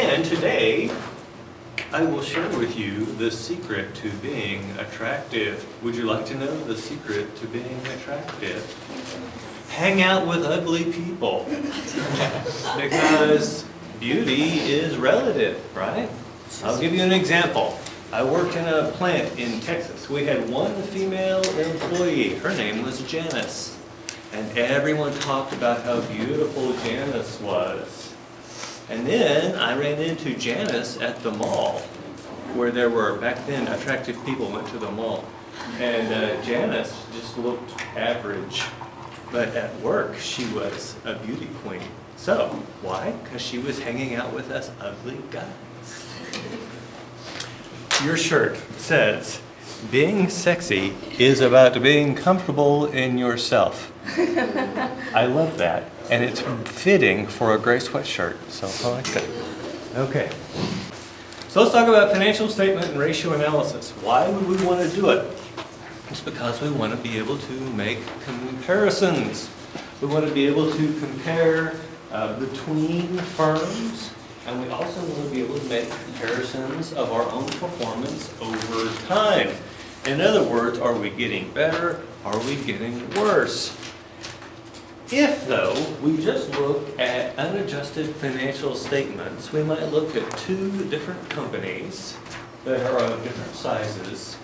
And today, I will share with you the secret to being attractive. Would you like to know the secret to being attractive? Hang out with ugly people. Because beauty is relative, right? I'll give you an example. I worked in a plant in Texas. We had one female employee. Her name was Janice. And everyone talked about how beautiful Janice was. And then I ran into Janice at the mall, where there were, back then, attractive people went to the mall. And Janice just looked average. But at work, she was a beauty queen. So, why? Because she was hanging out with us ugly guys. Your shirt says, being sexy is about being comfortable in yourself. I love that. And it's fitting for a gray sweatshirt. So I like that. Okay. So let's talk about financial statement and ratio analysis. Why would we want to do it? It's because we want to be able to make comparisons. We want to be able to compare between firms. And we also want to be able to make comparisons of our own performance over time. In other words, are we getting better? Are we getting worse? If, though, we just look at unadjusted financial statements, we might look at two different companies that are of different sizes,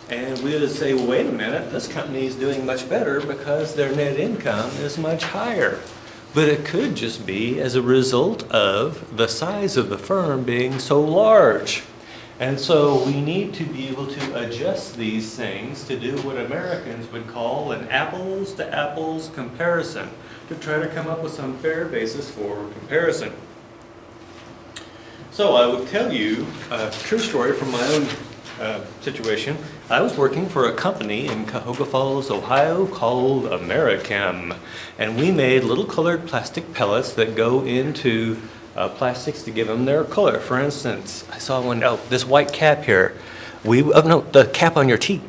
and we would say, well, wait a minute, this company is doing much better because their net income is much higher. But it could just be as a result of the size of the firm being so large. And so we need to be able to adjust these things to do what Americans would call an apples-to-apples comparison, to try to come up with some fair basis for comparison. So I would tell you a true story from my own situation. I was working for a company in Cuyahoga Falls, Ohio called Americhem, and we made little colored plastic pellets that go into plastics to give them their color. For instance, I saw one, this white cap here. The cap on your tea,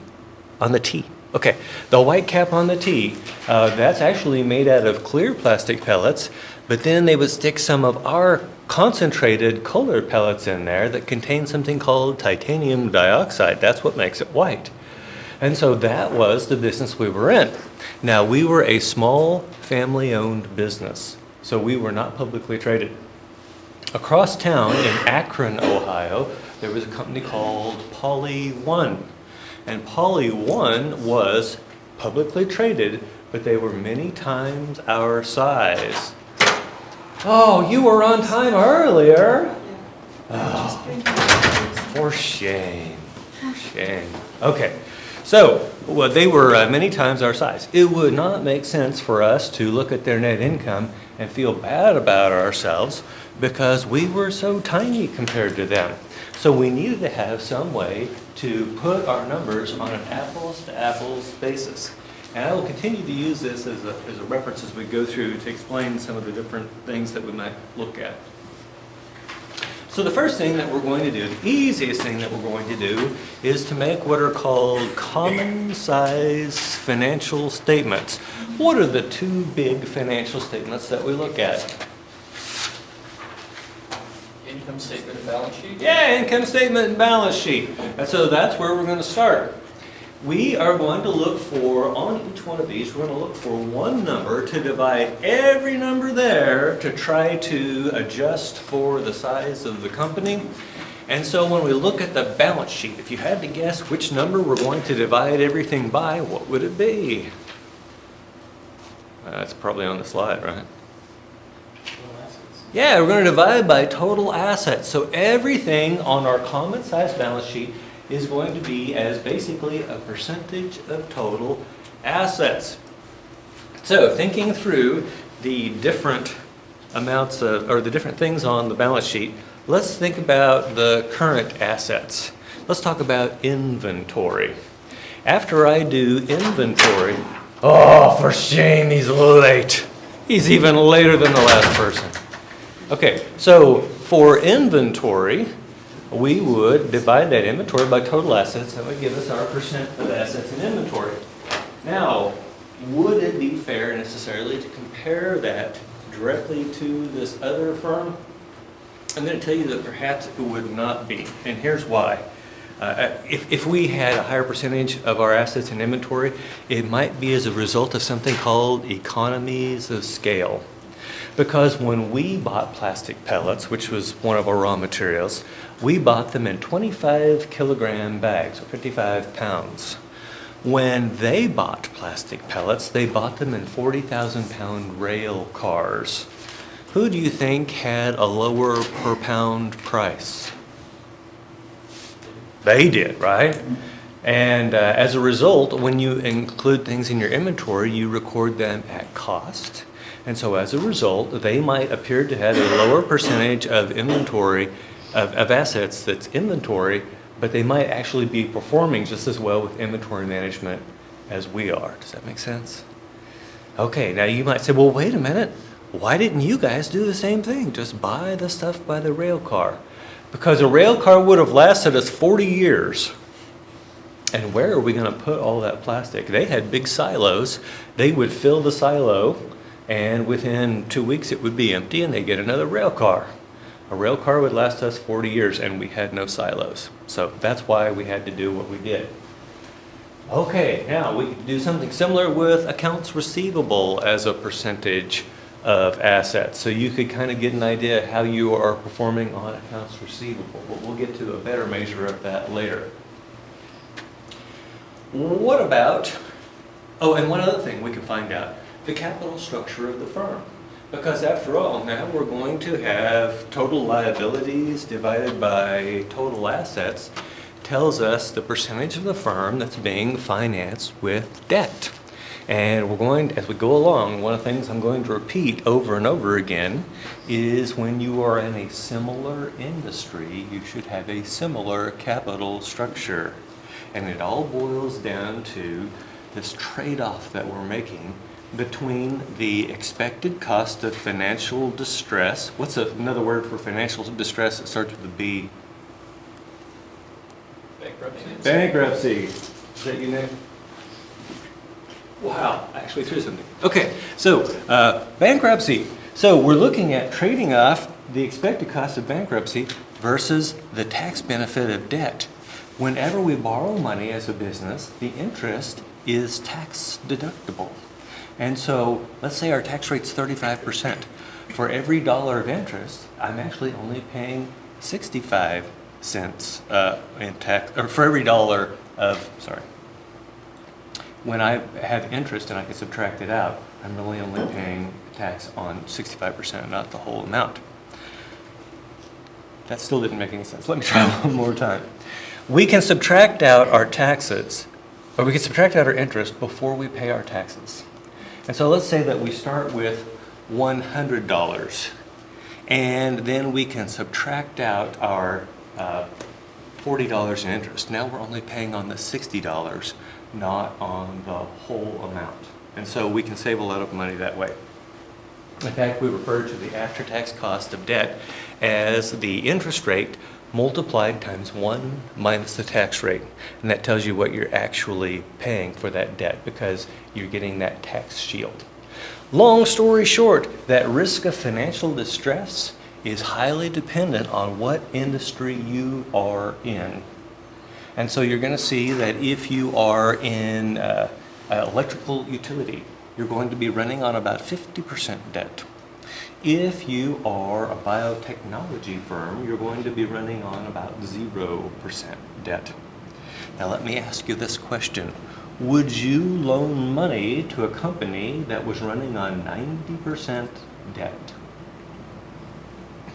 on the tea. Okay, the white cap on the tea, that's actually made out of clear plastic pellets, but then they would stick some of our concentrated colored pellets in there that contain something called titanium dioxide. That's what makes it white. And so that was the business we were in. Now, we were a small family-owned business, so we were not publicly traded. Across town in Akron, Ohio, there was a company called Poly One. And Poly One was publicly traded, but they were many times our size. Oh, you were on time earlier. Oh, for shame. For shame. Okay. So, well, they were many times our size. It would not make sense for us to look at their net income and feel bad about ourselves because we were so tiny compared to them. So we needed to have some way to put our numbers on an apples-to-apples basis. And I will continue to use this as a reference as we go through to explain some of the different things that we might look at. So the first thing that we're going to do, the easiest thing that we're going to do, is to make what are called common size financial statements. What are the two big financial statements that we look at? Income statement and balance sheet? Yeah, income statement and balance sheet. And so that's where we're going to start. We are going to look for, on each one of these, we're going to look for one number to divide every number there to try to adjust for the size of the company. And so when we look at the balance sheet, if you had to guess which number we're going to divide everything by, what would it be? That's probably on the slide, right? Yeah, we're going to divide by total assets. So everything on our common size balance sheet is going to be as basically a percentage of total assets. So thinking through the different amounts of, or the different things on the balance sheet, let's think about the current assets. Let's talk about inventory. After I do inventory, oh, for shame, he's late. He's even later than the last person. Okay, so for inventory, we would divide that inventory by total assets. That would give us our percent of assets in inventory. Now, would it be fair necessarily to compare that directly to this other firm? I'm going to tell you that perhaps it would not be, and here's why. If we had a higher percentage of our assets in inventory, it might be as a result of something called economies of scale. Because when we bought plastic pellets, which was one of our raw materials, we bought them in 25 kilogram bags, or 55 pounds. When they bought plastic pellets, they bought them in 40,000 pound rail cars. Who do you think had a lower per pound price? They did, right? And as a result, when you include things in your inventory, you record them at cost. And so as a result, they might appear to have a lower percentage of inventory, of assets that's inventory, but they might actually be performing just as well with inventory management as we are. Does that make sense? Okay, now you might say, well, wait a minute. Why didn't you guys do the same thing? Just buy the stuff by the rail car. Because a rail car would have lasted us 40 years. And where are we going to put all that plastic? They had big silos. They would fill the silo, and within 2 weeks it would be empty, and they'd get another rail car. A rail car would last us 40 years, and we had no silos. So that's why we had to do what we did. Okay, now we could do something similar with accounts receivable as a percentage of assets. So you could kind of get an idea how you are performing on accounts receivable. But we'll get to a better measure of that later. What about, oh, and one other thing we can find out, the capital structure of the firm. Because after all, now we're going to have total liabilities divided by total assets tells us the percentage of the firm that's being financed with debt. And we're going, as we go along, one of the things I'm going to repeat over and over again is when you are in a similar industry, you should have a similar capital structure. And it all boils down to this trade-off that we're making between the expected cost of financial distress. What's another word for financial distress that starts with a B? Bankruptcy. Bankruptcy. Is that you, Nick? Wow, I actually threw something. Okay, so bankruptcy. So we're looking at trading off the expected cost of bankruptcy versus the tax benefit of debt. Whenever we borrow money as a business, the interest is tax deductible. And so let's say our tax rate's 35%. For every dollar of interest, I'm actually only paying 65 cents in tax, or for every dollar of, sorry. When I have interest and I can subtract it out, I'm really only paying tax on 65%, not the whole amount. That still didn't make any sense. Let me try one more time. We can subtract out our taxes, or we can subtract out our interest before we pay our taxes. And so let's say that we start with $100, and then we can subtract out our $40 in interest. Now we're only paying on the $60, not on the whole amount. And so we can save a lot of money that way. In fact, we refer to the after-tax cost of debt as the interest rate multiplied times 1 minus the tax rate. And that tells you what you're actually paying for that debt because you're getting that tax shield. Long story short, that risk of financial distress is highly dependent on what industry you are in. And so you're going to see that if you are in electrical utility, you're going to be running on about 50% debt. If you are a biotechnology firm, you're going to be running on about 0% debt. Now let me ask you this question. Would you loan money to a company that was running on 90% debt?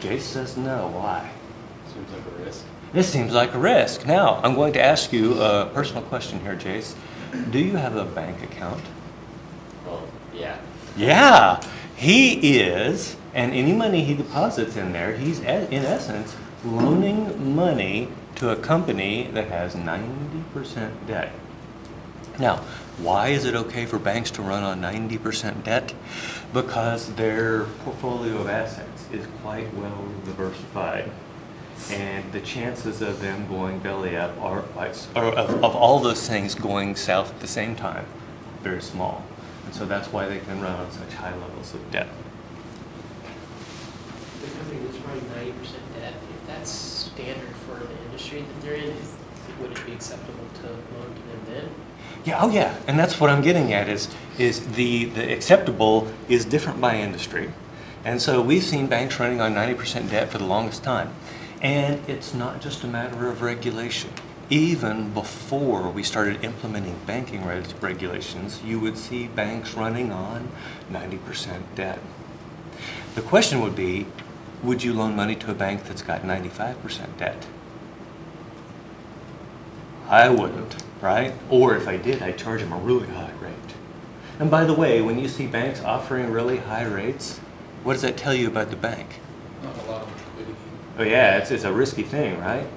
Jace says no. Why? Seems like a risk. This seems like a risk. Now, I'm going to ask you a personal question here, Jace. Do you have a bank account? Well, yeah. Yeah, he is, and any money he deposits in there, he's in essence loaning money to a company that has 90% debt. Now, why is it okay for banks to run on 90% debt? Because their portfolio of assets is quite well diversified. And the chances of them going belly up are quite, or of all those things going south at the same time, very small. And so that's why they can run on such high levels of debt. The company that's running 90% industry that they're in, would it be acceptable to loan to them then? Yeah, oh yeah, and that's what I'm getting at is the acceptable is different by industry. And so we've seen banks running on 90% debt for the longest time. And it's not just a matter of regulation. Even before we started implementing banking regulations, you would see banks running on 90% debt. The question would be, would you loan money to a bank that's got 95% debt? I wouldn't, right? Or if I did, I'd charge them a really high rate. And by the way, when you see banks offering really high rates, what does that tell you about the bank? Not a lot of liquidity. Oh yeah, it's a risky thing, right?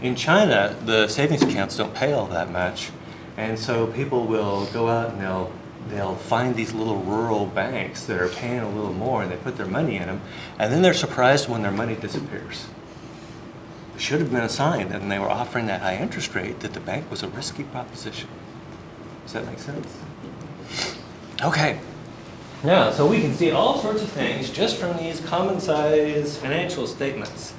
In China, the savings accounts don't pay all that much. And so people will go out and they'll find these little rural banks that are paying a little more and they put their money in them. And then they're surprised when their money disappears. It should have been a sign that when they were offering that high interest rate that the bank was a risky proposition. Does that make sense? Okay. Now, so we can see all sorts of things just from these common size financial statements.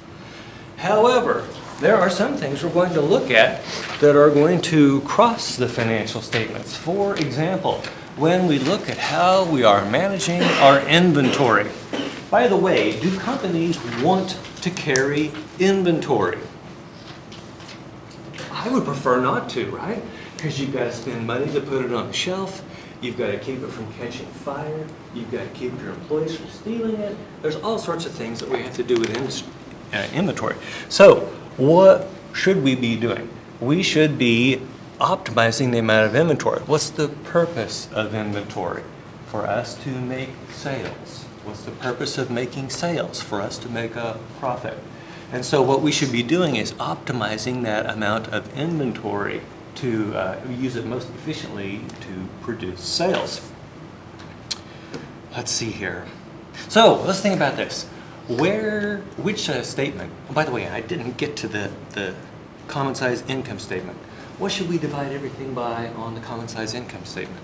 However, there are some things we're going to look at that are going to cross the financial statements. For example, when we look at how we are managing our inventory. By the way, do companies want to carry inventory? I would prefer not to, right? Because you've got to spend money to put it on the shelf. You've got to keep it from catching fire. You've got to keep your employees from stealing it. There's all sorts of things that we have to do with inventory. So what should we be doing? We should be optimizing the amount of inventory. What's the purpose of inventory? For us to make sales. What's the purpose of making sales? For us to make a profit. And so what we should be doing is optimizing that amount of inventory to use it most efficiently to produce sales. Let's see here. So let's think about this. Which statement, oh, by the way, I didn't get to the common size income statement. What should we divide everything by on the common size income statement?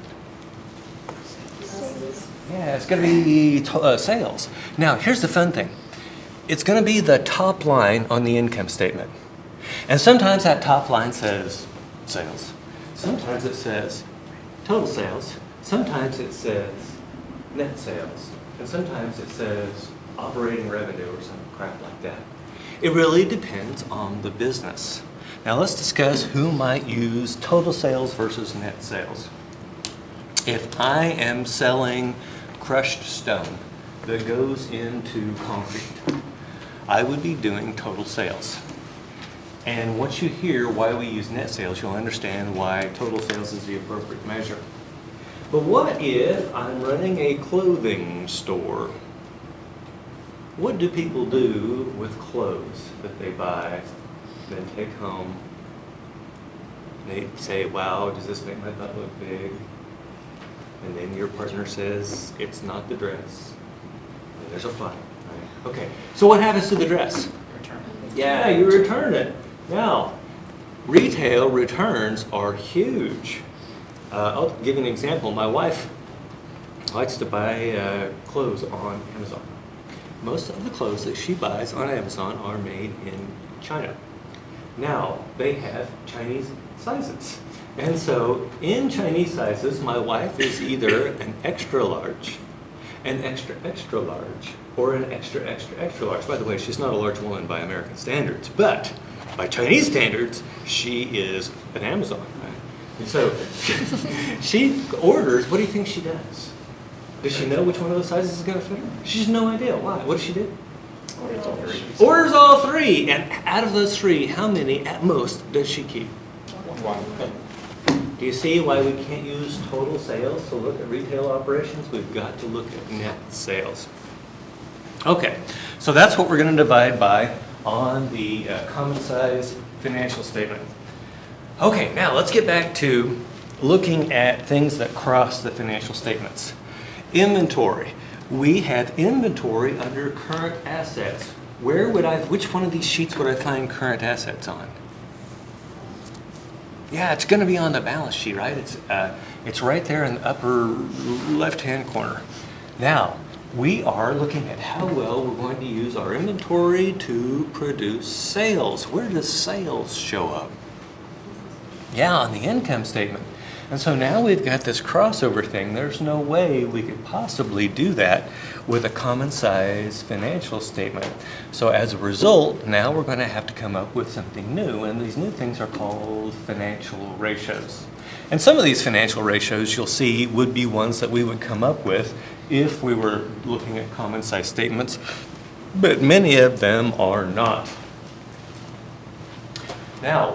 Yeah, it's going to be sales. Now, here's the fun thing. It's going to be the top line on the income statement. And sometimes that top line says sales. Sometimes it says total sales. Sometimes it says net sales. And sometimes it says operating revenue or some crap like that. It really depends on the business. Now let's discuss who might use total sales versus net sales. If I am selling crushed stone that goes into concrete, I would be doing total sales. And once you hear why we use net sales, you'll understand why total sales is the appropriate measure. But what if I'm running a clothing store? What do people do with clothes that they buy, then take home? They say, wow, does this make my butt look big? And then your partner says, it's not the dress. And there's a fight. Right? Okay, so what happens to the dress? Return. Yeah, you return it. Now, retail returns are huge. I'll give you an example. My wife likes to buy clothes on Amazon. Most of the clothes that she buys on Amazon are made in China. Now, they have Chinese sizes. And so, in Chinese sizes, my wife is either an extra large, an extra extra large, or an extra extra extra large. By the way, she's not a large woman by American standards, but by Chinese standards, she is an Amazon, right? And so, she orders, what do you think she does? Does she know which one of those sizes is going to fit her? She has no idea. Why? What does she do? Orders all three. And out of those three, how many at most does she keep? Do you see why we can't use total sales to look at retail operations? We've got to look at net sales. Okay, so that's what we're going to divide by on the common size financial statement. Okay, now let's get back to looking at things that cross the financial statements. Inventory. We have inventory under current assets. Which one of these sheets would I find current assets on? Yeah, it's going to be on the balance sheet, right? It's right there in the upper left-hand corner. Now, We are looking at how well we're going to use our inventory to produce sales. Where does sales show up? Yeah, on the income statement. And so now we've got this crossover thing. There's no way we could possibly do that with a common size financial statement. So as a result, now we're going to have to come up with something new. And these new things are called financial ratios. And some of these financial ratios you'll see would be ones that we would come up with if we were looking at common size statements, but many of them are not. Now,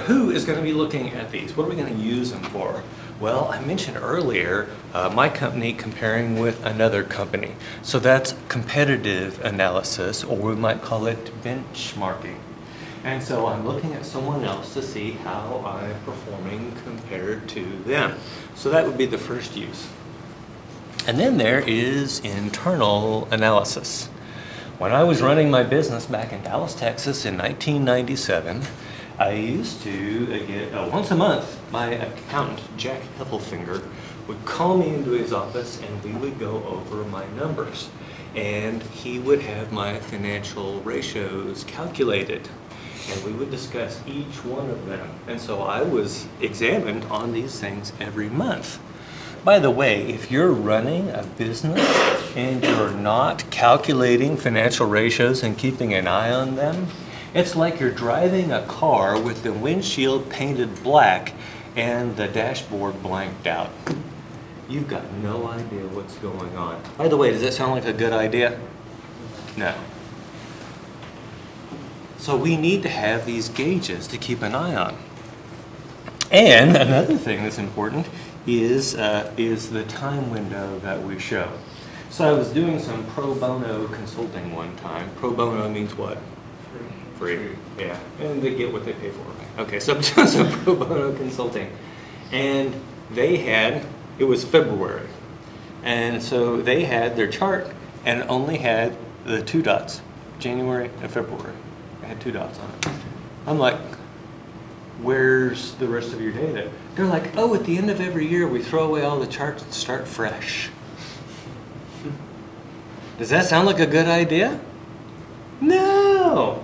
who is going to be looking at these? What are we going to use them for? Well, I mentioned earlier my company comparing with another company. So that's competitive analysis, or we might call it benchmarking. And so I'm looking at someone else to see how I'm performing compared to them. So that would be the first use. And then there is internal analysis. When I was running my business back in Dallas, Texas in 1997, I used to get, once a month, my accountant, Jack Heffelfinger, would call me into his office and we would go over my numbers. And he would have my financial ratios calculated. And we would discuss each one of them. And so I was examined on these things every month. By the way, if you're running a business and you're not calculating financial ratios and keeping an eye on them, it's like you're driving a car with the windshield painted black and the dashboard blanked out. You've got no idea what's going on. By the way, does that sound like a good idea? No. So we need to have these gauges to keep an eye on. And another thing that's important is the time window that we show. So I was doing some pro bono consulting one time. Pro bono means what? Free. Yeah, and they get what they pay for. Okay, so I'm doing some pro bono consulting. And it was February. And so they had their chart and only had the 2 dots, January and February. I had 2 dots on it. I'm like, where's the rest of your data? They're like, oh, at the end of every year we throw away all the charts and start fresh. Does that sound like a good idea? No!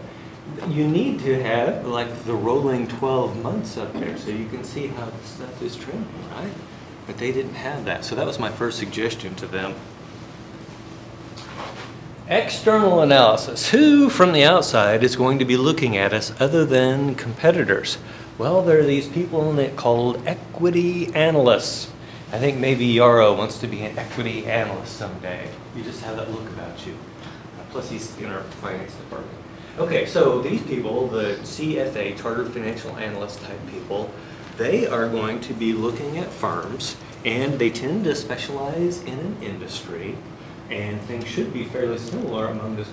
You need to have like the rolling 12 months up there so you can see how the stuff is trending, right? But they didn't have that. So that was my first suggestion to them. External analysis. Who from the outside is going to be looking at us other than competitors? Well, there are these people called equity analysts. I think maybe Yarrow wants to be an equity analyst someday. You just have that look about you. Plus he's in our finance department. Okay, so these people, the CFA, Chartered Financial Analyst type people, they are going to be looking at firms, and they tend to specialize in an industry. And things should be fairly similar among those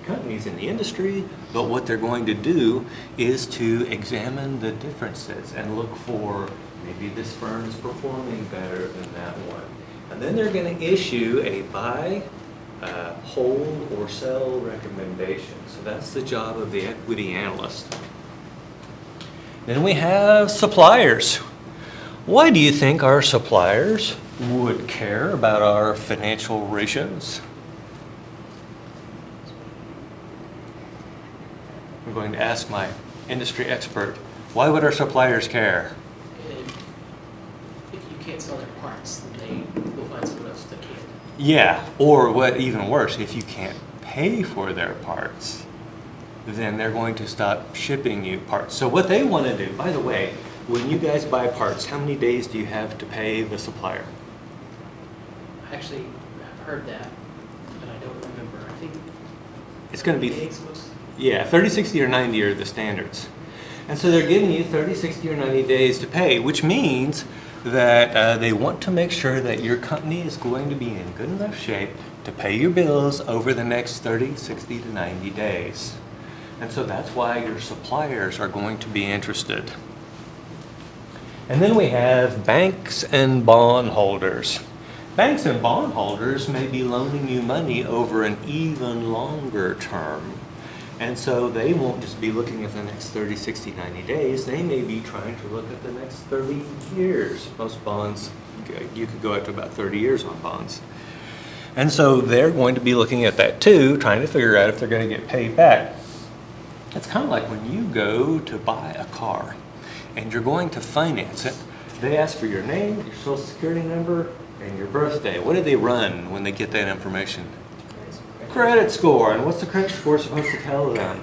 companies in the industry, but what they're going to do is to examine the differences and look for maybe this firm is performing better than that one. And then they're going to issue a buy, hold, or sell recommendation. So that's the job of the equity analyst. Then we have suppliers. Why do you think our suppliers would care about our financial ratios? I'm going to ask my industry expert, why would our suppliers care? If you can't sell their parts, then they will find someone else that can. Yeah, or what even worse, if you can't pay for their parts, then they're going to stop shipping you parts. So what they want to do, by the way, when you guys buy parts, how many days do you have to pay the supplier? Actually, I've heard that, but I don't remember. I think It's going to be, days was. yeah, 30, 60, or 90 are the standards. And so they're giving you 30, 60, or 90 days to pay, which means that they want to make sure that your company is going to be in good enough shape to pay your bills over the next 30, 60 to 90 days. And so that's why your suppliers are going to be interested. And then we have banks and bond holders. Banks and bond holders may be loaning you money over an even longer term. And so they won't just be looking at the next 30, 60, 90 days. They may be trying to look at the next 30 years. Most bonds you could go out to about 30 years on bonds. And so they're going to be looking at that too, trying to figure out if they're going to get paid back. It's kind of like when you go to buy a car and you're going to finance it. They ask for your name, your social security number, and your birthday. What do they run when they get that information? Credit score. And what's the credit score supposed to tell them?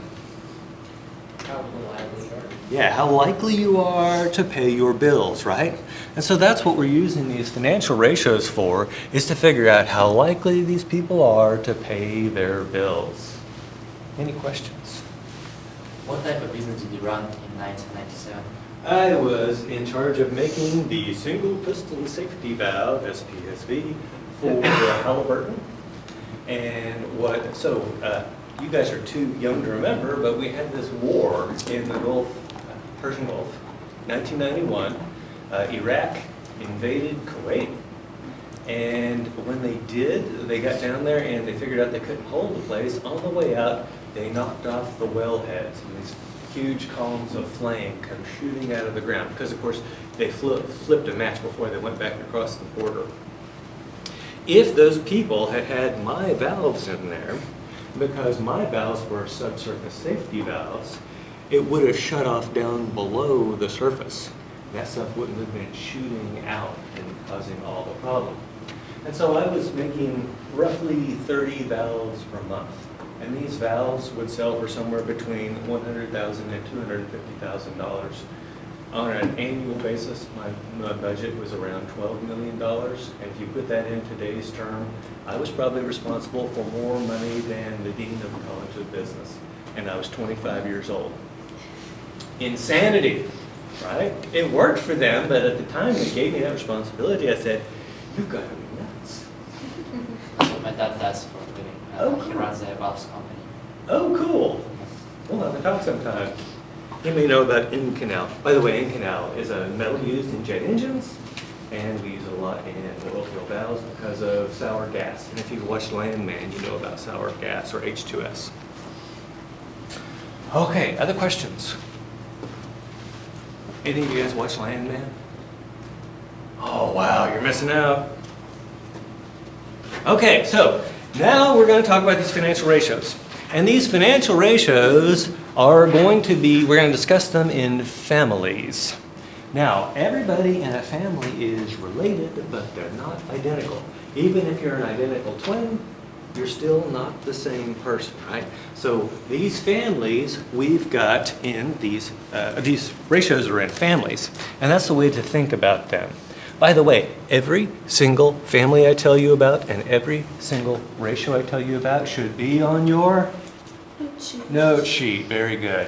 How reliable you are. Yeah, how likely you are to pay your bills, right? And so that's what we're using these financial ratios for, is to figure out how likely these people are to pay their bills. Any questions? What type of business did you run in 1997? I was in charge of making the single piston safety valve, SPSV, for Halliburton. And you guys are too young to remember, but we had this war in the Gulf, Persian Gulf, 1991. Iraq invaded Kuwait. And when they did, they got down there and they figured out they couldn't hold the place. On the way out, they knocked off the wellheads, and these huge columns of flame come shooting out of the ground, because of course they flipped a match before they went back across the border. If those people had had my valves in there, because my valves were subsurface safety valves, it would have shut off down below the surface. That stuff wouldn't have been shooting out and causing all the problem. And so I was making roughly 30 valves per month. And these valves would sell for somewhere between $100,000 and $250,000. On an annual basis, my budget was around $12 million. And if you put that in today's term, I was probably responsible for more money than the dean of the College of Business. And I was 25 years old. Insanity, right? It worked for them, but at the time they gave me that responsibility, I said, "You've got to be nuts." So my dad does for a living. Oh, He cool. runs a valves company. Oh, cool. We'll have to talk sometime. You may know about Inconel. By the way, Inconel is a metal used in jet engines, and we use it a lot in oil field valves because of sour gas. And if you've watched Landman, you know about sour gas, or H2S. Okay, other questions? Any of you guys watch Landman? Oh, wow, you're missing out. Okay, so now we're going to talk about these financial ratios. And these financial ratios are going to be, we're going to discuss them in families. Now, everybody in a family is related, but they're not identical. Even if you're an identical twin, you're still not the same person, right? So these families we've got in these ratios are in families, and that's the way to think about them. By the way, every single family I tell you about and every single ratio I tell you about should be on your note sheet. Very good.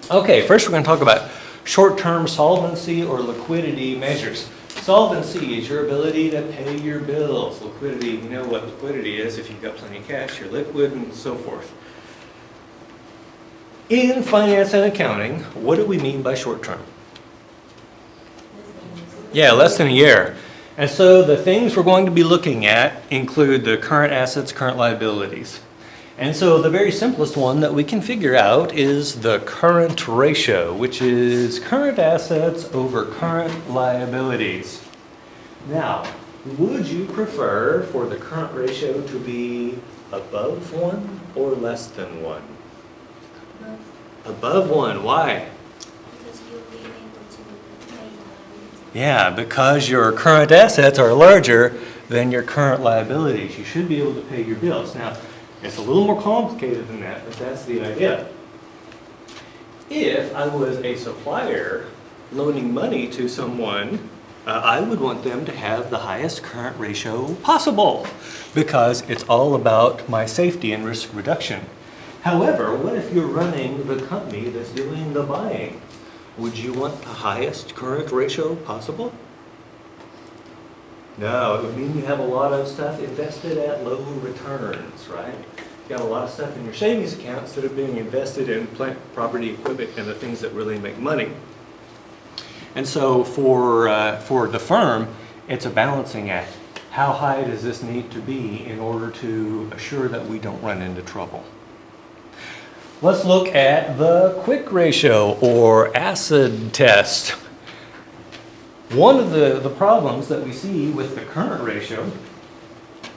Okay, first we're going to talk about short-term solvency or liquidity measures. Solvency is your ability to pay your bills. Liquidity, you know what liquidity is. If you've got plenty of cash, you're liquid and so forth. In finance and accounting, what do we mean by short-term? Yeah, less than a year. And so the things we're going to be looking at include the current assets, current liabilities. And so the very simplest one that we can figure out is the current ratio, which is current assets over current liabilities. Now, would you prefer for the current ratio to be above 1 or less than 1? Above 1, why? Because you'll be able to pay liability. Yeah, because your current assets are larger than your current liabilities. You should be able to pay your bills. Now, it's a little more complicated than that, but that's the idea. If I was a supplier loaning money to someone, I would want them to have the highest current ratio possible because it's all about my safety and risk reduction. However, what if you're running the company that's doing the buying? Would you want the highest current ratio possible? No, it would mean you have a lot of stuff invested at low returns, right? You got a lot of stuff in your savings accounts that are being invested in plant, property, equipment, and the things that really make money. And so for the firm, it's a balancing act. How high does this need to be in order to assure that we don't run into trouble? Let's look at the quick ratio or acid test. One of the problems that we see with the current ratio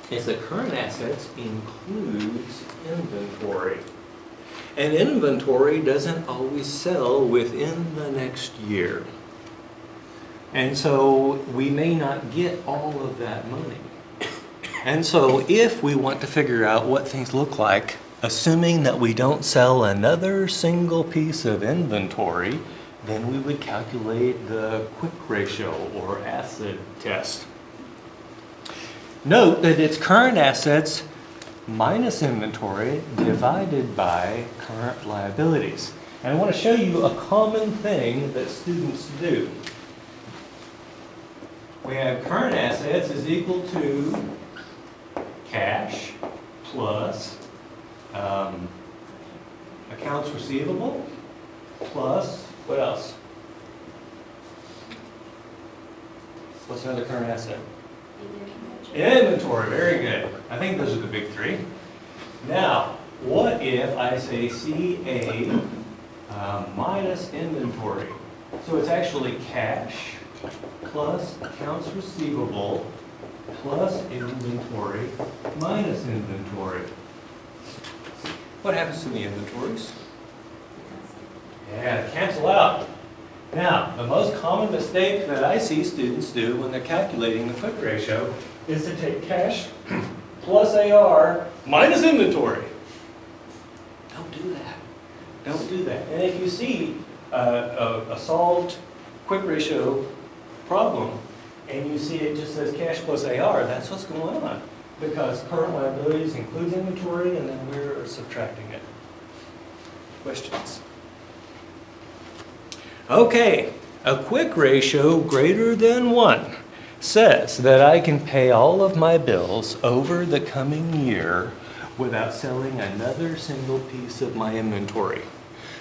is that current assets includes inventory. And inventory doesn't always sell within the next year. And so we may not get all of that money. And so if we want to figure out what things look like, assuming that we don't sell another single piece of inventory, then we would calculate the quick ratio or acid test. Note that it's current assets minus inventory divided by current liabilities. And I want to show you a common thing that students do. We have current assets is equal to cash plus accounts receivable plus what else? What's another current asset? Inventory, very good. I think those are the big three. Now, what if I say CA minus inventory? So it's actually cash plus accounts receivable plus inventory minus inventory. What happens to the inventories? Yeah, they cancel out. Now, the most common mistake that I see students do when they're calculating the quick ratio is to take cash plus AR minus inventory. Don't do that. Don't do that. And if you see a solved quick ratio problem and you see it just says cash plus AR, that's what's going on. Because current liabilities includes inventory and then we're subtracting it. Questions? Okay, a quick ratio greater than 1 says that I can pay all of my bills over the coming year without selling another single piece of my inventory.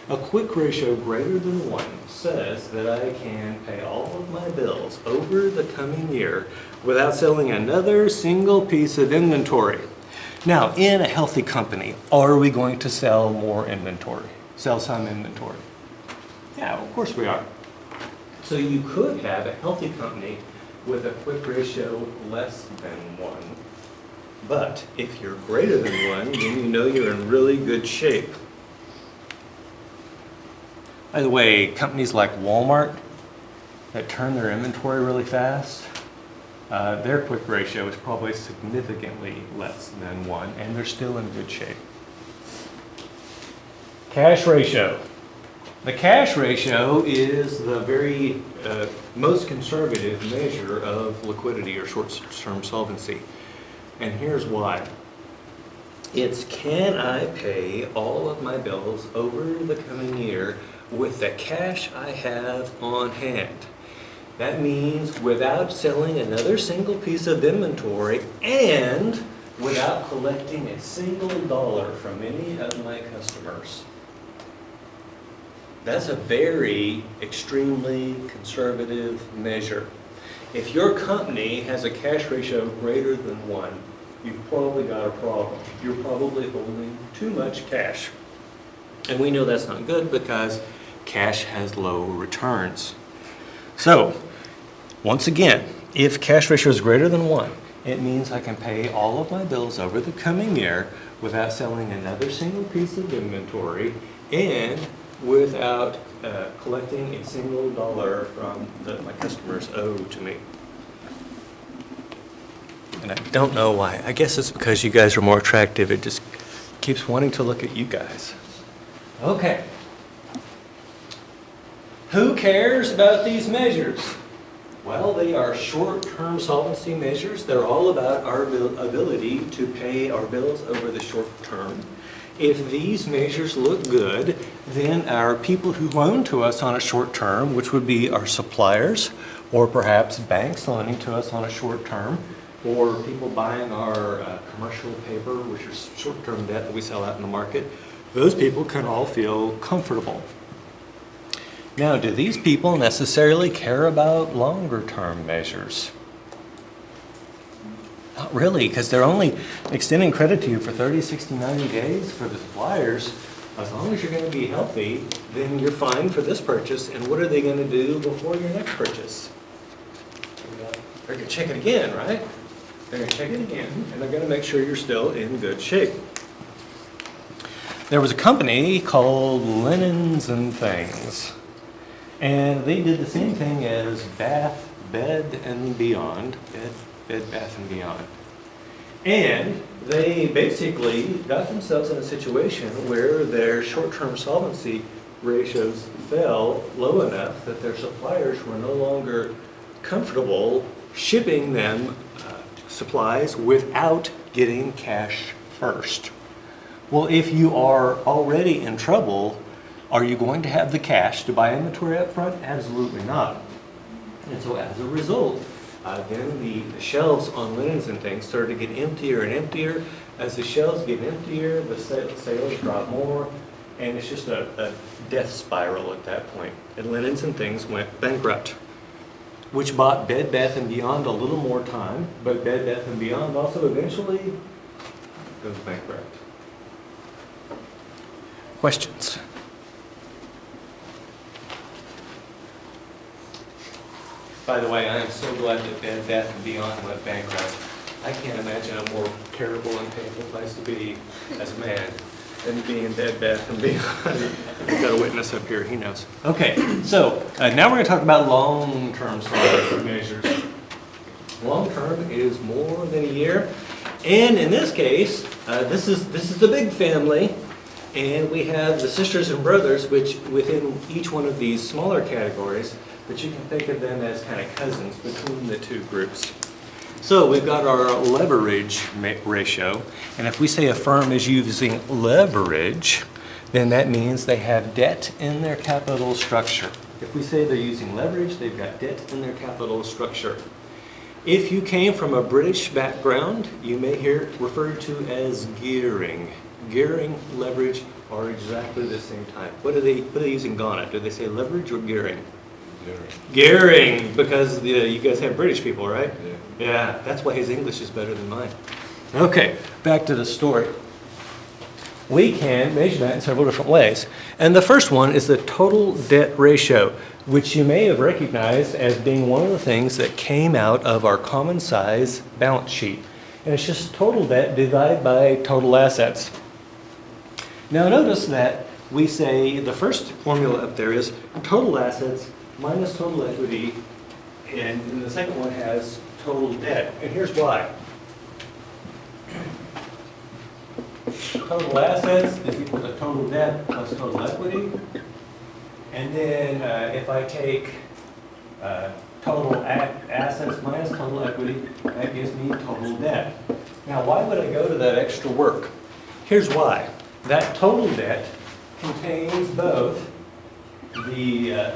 A quick ratio greater than 1 says that I can pay all of my bills over the coming year without selling another single piece of inventory. Now, in a healthy company, are we going to sell more inventory? Sell some inventory? Yeah, of course we are. So you could have a healthy company with a quick ratio less than 1. But if you're greater than 1, then you know you're in really good shape. By the way, companies like Walmart that turn their inventory really fast, their quick ratio is probably significantly less than 1, and they're still in good shape. Cash ratio. The cash ratio is the very most conservative measure of liquidity or short-term solvency. And here's why. It's can I pay all of my bills over the coming year with the cash I have on hand? That means without selling another single piece of inventory and without collecting a single dollar from any of my customers. That's a very extremely conservative measure. If your company has a cash ratio greater than 1, you've probably got a problem. You're probably holding too much cash. And we know that's not good because cash has low returns. So, once again, if cash ratio is greater than 1, it means I can pay all of my bills over the coming year without selling another single piece of inventory and without collecting a single dollar from that my customers owe to me. And I don't know why. I guess it's because you guys are more attractive. It just keeps wanting to look at you guys. Okay. Who cares about these measures? Well, they are short-term solvency measures. They're all about our ability to pay our bills over the short term. If these measures look good, then our people who loan to us on a short term, which would be our suppliers, or perhaps banks loaning to us on a short term, or people buying our commercial paper, which is short-term debt that we sell out in the market, those people can all feel comfortable. Now, do these people necessarily care about longer-term measures? Not really, because they're only extending credit to you for 30, 60, 90 days for the suppliers. As long as you're going to be healthy, then you're fine for this purchase. And what are they going to do before your next purchase? They're going to check it again, right? They're going to check it again, and they're going to make sure you're still in good shape. There was a company called Linens and Things, and they did the same thing as Bed and Beyond, Bed, Bath and Beyond. And they basically got themselves in a situation where their short-term solvency ratios fell low enough that their suppliers were no longer comfortable shipping them supplies without getting cash first. Well, if you are already in trouble, are you going to have the cash to buy inventory up front? Absolutely not. And so as a result, then the shelves on Linens and Things started to get emptier and emptier. As the shelves get emptier, the sales drop more, and it's just a death spiral at that point. And Linens and Things went bankrupt, which bought Bed Bath & Beyond a little more time, but Bed Bath & Beyond also eventually goes bankrupt. Questions? By the way, I am so glad that Bed Bath & Beyond went bankrupt. I can't imagine a more terrible and painful place to be as a man than being Bed Bath & Beyond. We've got a witness up here, he knows. Okay, so now we're going to talk about long-term solvency measures. Long-term is more than a year. And in this case, this is the big family. And we have the sisters and brothers, which within each one of these smaller categories, but you can think of them as kind of cousins between the two groups. So we've got our leverage ratio, and if we say a firm is using leverage, then that means they have debt in their capital structure. If we say they're using leverage, they've got debt in their capital structure. If you came from a British background, you may hear it referred to as gearing. Gearing, leverage are exactly the same type. What are they using Ghana? Do they say leverage or gearing? Gearing, because you guys have British people, right? Yeah, that's why his English is better than mine. Okay, back to the story. We can measure that in several different ways. And the first one is the total debt ratio, which you may have recognized as being one of the things that came out of our common size balance sheet. And it's just total debt divided by total assets. Now notice that we say the first formula up there is total assets minus total equity, and then the second one has total debt. And here's why. Total assets is equal to total debt plus total equity. And then if I take total assets minus total equity, that gives me total debt. Now why would I go to that extra work? Here's why. That total debt contains both the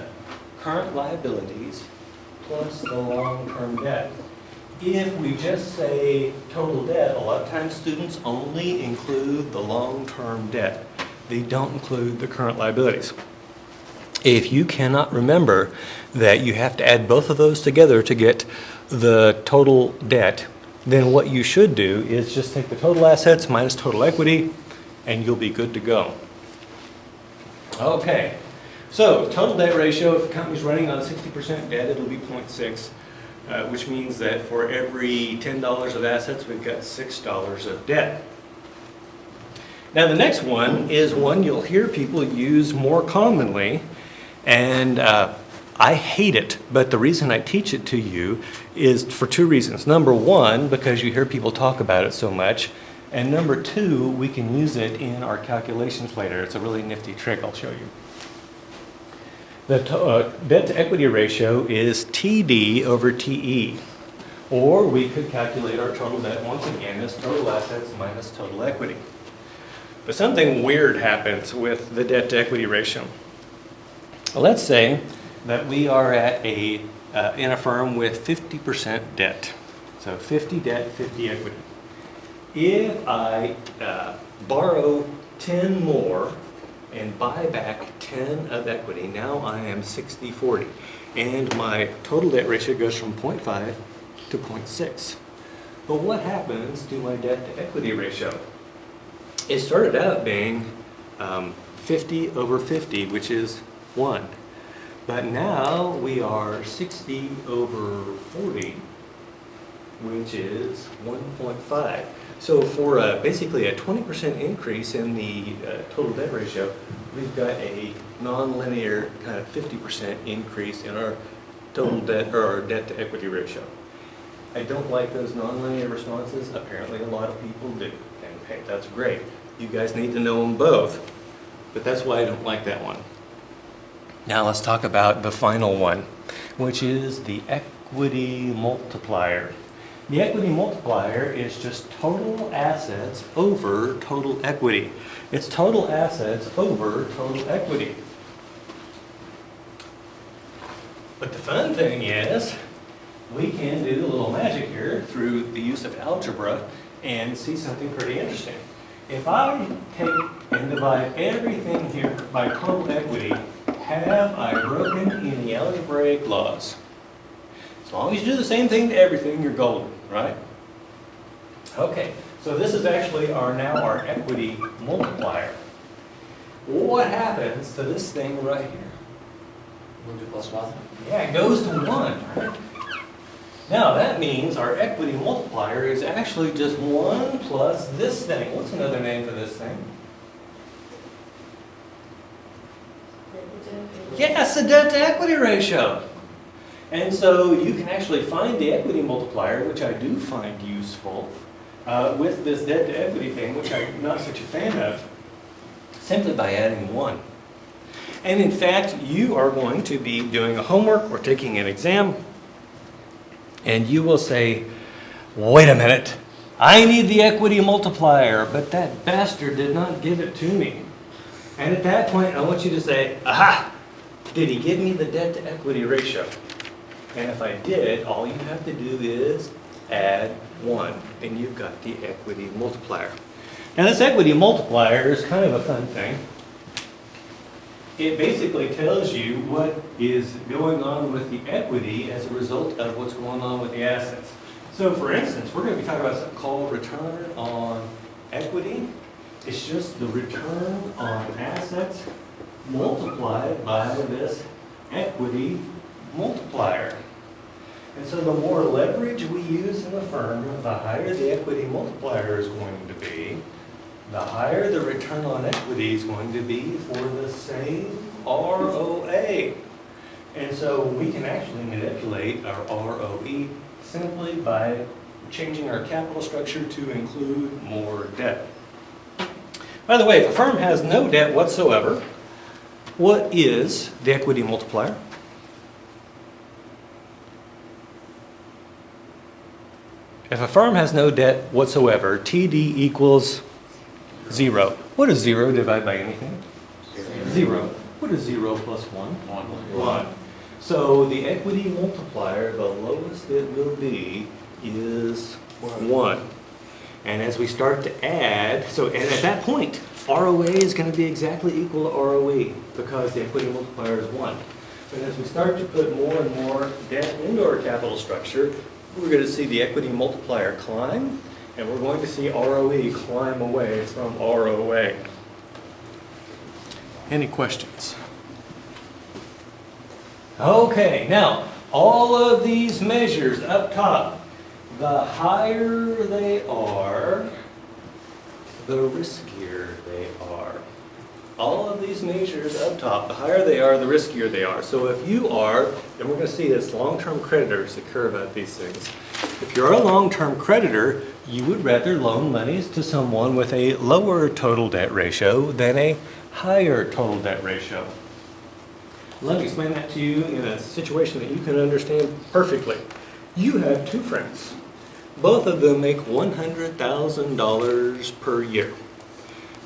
current liabilities plus the long-term debt. If we just say total debt, a lot of times students only include the long-term debt. They don't include the current liabilities. If you cannot remember that you have to add both of those together to get the total debt, then what you should do is just take the total assets minus total equity, and you'll be good to go. Okay, so total debt ratio, if the company's running on 60% debt, it'll be 0.6, which means that for every $10 of assets, we've got $6 of debt. Now the next one is one you'll hear people use more commonly, and I hate it, but the reason I teach it to you is for two reasons. Number one, because you hear people talk about it so much, and number two, we can use it in our calculations later. It's a really nifty trick I'll show you. The debt to equity ratio is TD over TE, or we could calculate our total debt once again as total assets minus total equity. But something weird happens with the debt to equity ratio. Let's say that we are at in a firm with 50% debt. So 50 debt, 50 equity. If I borrow 10 more and buy back 10 of equity, now I am 60-40. And my total debt ratio goes from 0.5 to 0.6. But what happens to my debt to equity ratio? It started out being 50 over 50, which is 1. But now we are 60 over 40, which is 1.5. So for basically a 20% increase in the total debt ratio, we've got a nonlinear kind of 50% increase in our total debt or our debt to equity ratio. I don't like those nonlinear responses. Apparently a lot of people do. And hey, that's great. You guys need to know them both. But that's why I don't like that one. Now let's talk about the final one, which is the equity multiplier. The equity multiplier is just total assets over total equity. It's total assets over total equity. But the fun thing is, we can do a little magic here through the use of algebra and see something pretty interesting. If I take and divide everything here by total equity, have I broken any algebraic laws? As long as you do the same thing to everything, you're golden, right? Okay, so this is actually now our equity multiplier. What happens to this thing right here? 1 plus 1. Yeah, it goes to 1, right? Now that means our equity multiplier is actually just 1 plus this thing. What's another name for this thing? Yes, the debt to equity ratio. And so you can actually find the equity multiplier, which I do find useful, with this debt to equity thing, which I'm not such a fan of, simply by adding 1. And in fact, you are going to be doing a homework or taking an exam, and you will say, wait a minute, I need the equity multiplier, but that bastard did not give it to me. And at that point, I want you to say, aha, did he give me the debt to equity ratio? And if I did, all you have to do is add 1, and you've got the equity multiplier. Now this equity multiplier is kind of a fun thing. It basically tells you what is going on with the equity as a result of what's going on with the assets. So for instance, we're going to be talking about something called return on equity. It's just the return on assets multiplied by this equity multiplier. And so the more leverage we use in the firm, the higher the equity multiplier is going to be, the higher the return on equity is going to be for the same ROA. And so we can actually manipulate our ROE simply by changing our capital structure to include more debt. By the way, if a firm has no debt whatsoever, what is the equity multiplier? If a firm has no debt whatsoever, TD equals 0. What is 0 divided by anything? 0. What is 0 plus 1? 1. So the equity multiplier, the lowest it will be, is 1. And as we start to add, and at that point, ROA is going to be exactly equal to ROE because the equity multiplier is 1. But as we start to put more and more debt into our capital structure, we're going to see the equity multiplier climb, and we're going to see ROE climb away from ROA. Any questions? Okay, now, all of these measures up top, the higher they are, the riskier they are. All of these measures up top, the higher they are, the riskier they are. So if you are, and we're going to see this long-term creditors that care about these things. If you're a long-term creditor, you would rather loan monies to someone with a lower total debt ratio than a higher total debt ratio. Let me explain that to you in a situation that you can understand perfectly. You have two friends. Both of them make $100,000 per year.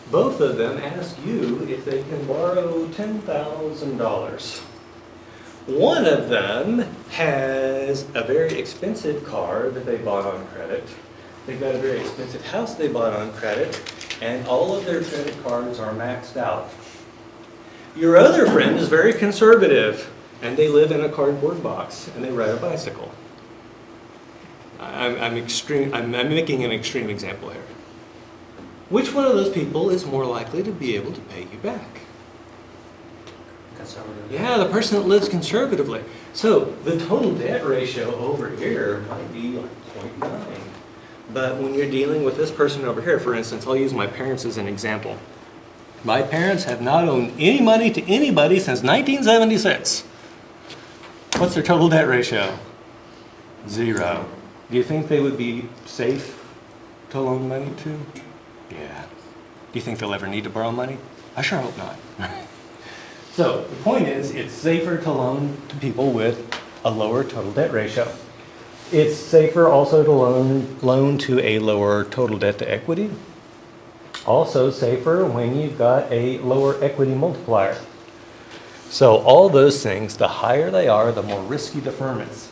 Both of them ask you if they can borrow $10,000. One of them has a very expensive car that they bought on credit. They've got a very expensive house they bought on credit, and all of their credit cards are maxed out. Your other friend is very conservative, and they live in a cardboard box, and they ride a bicycle. I'm making an extreme example here. Which one of those people is more likely to be able to pay you back? conservative. Yeah, the person that lives conservatively. So the total debt ratio over here might be like 0.9. But when you're dealing with this person over here, for instance, I'll use my parents as an example. My parents have not owed any money to anybody since 1976. What's their total debt ratio? 0. Do you think they would be safe to loan money to? Yeah. Do you think they'll ever need to borrow money? I sure hope not. So the point is, it's safer to loan to people with a lower total debt ratio. It's safer also to loan to a lower total debt to equity. Also safer when you've got a lower equity multiplier. So all those things, the higher they are, the more risky the firm is.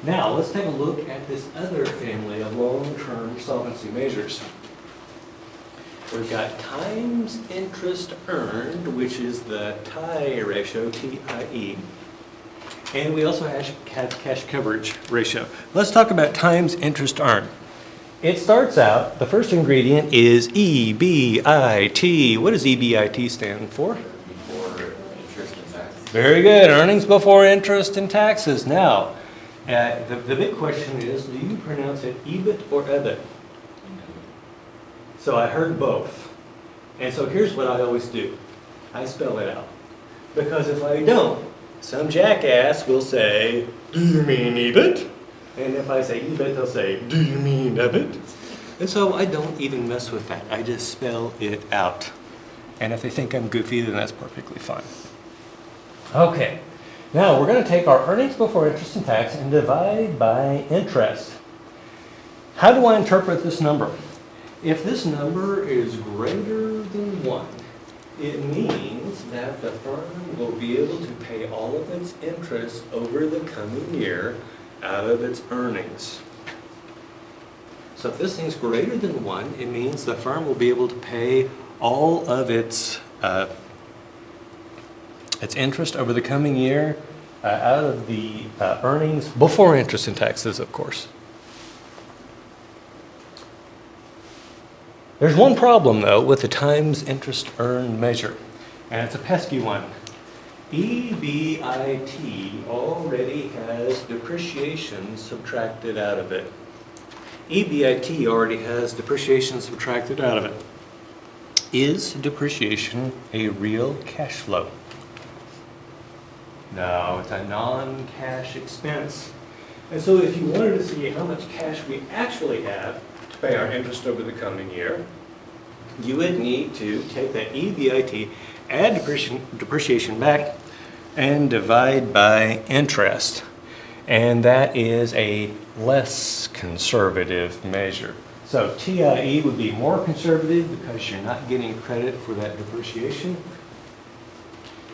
Now let's take a look at this other family of long-term solvency measures. We've got times interest earned, which is the TIE ratio, T-I-E. And we also have cash coverage ratio. Let's talk about times interest earned. It starts out, the first ingredient is EBIT. What does EBIT stand for? Before interest and tax. Very good, earnings before interest and taxes. Now, the big question is, do you pronounce it EBIT or EBIT? So I heard both. And so here's what I always do. I spell it out. Because if I don't, some jackass will say, do you mean EBIT? And if I say EBIT, they'll say, do you mean EBIT? And so I don't even mess with that. I just spell it out. And if they think I'm goofy, then that's perfectly fine. Okay. Now we're going to take our earnings before interest and tax and divide by interest. How do I interpret this number? If this number is greater than 1, it means that the firm will be able to pay all of its interest over the coming year out of its earnings. So if this thing's greater than 1, it means the firm will be able to pay all of its interest over the coming year out of the earnings before interest and taxes, of course. There's one problem, though, with the times interest earned measure, and it's a pesky one. EBIT already has depreciation subtracted out of it. EBIT already has depreciation subtracted out of it. Is depreciation a real cash flow? No, it's a non-cash expense. And so if you wanted to see how much cash we actually have to pay our interest over the coming year, you would need to take that EBIT, add depreciation back, and divide by interest. And that is a less conservative measure. So TIE would be more conservative because you're not getting credit for that depreciation.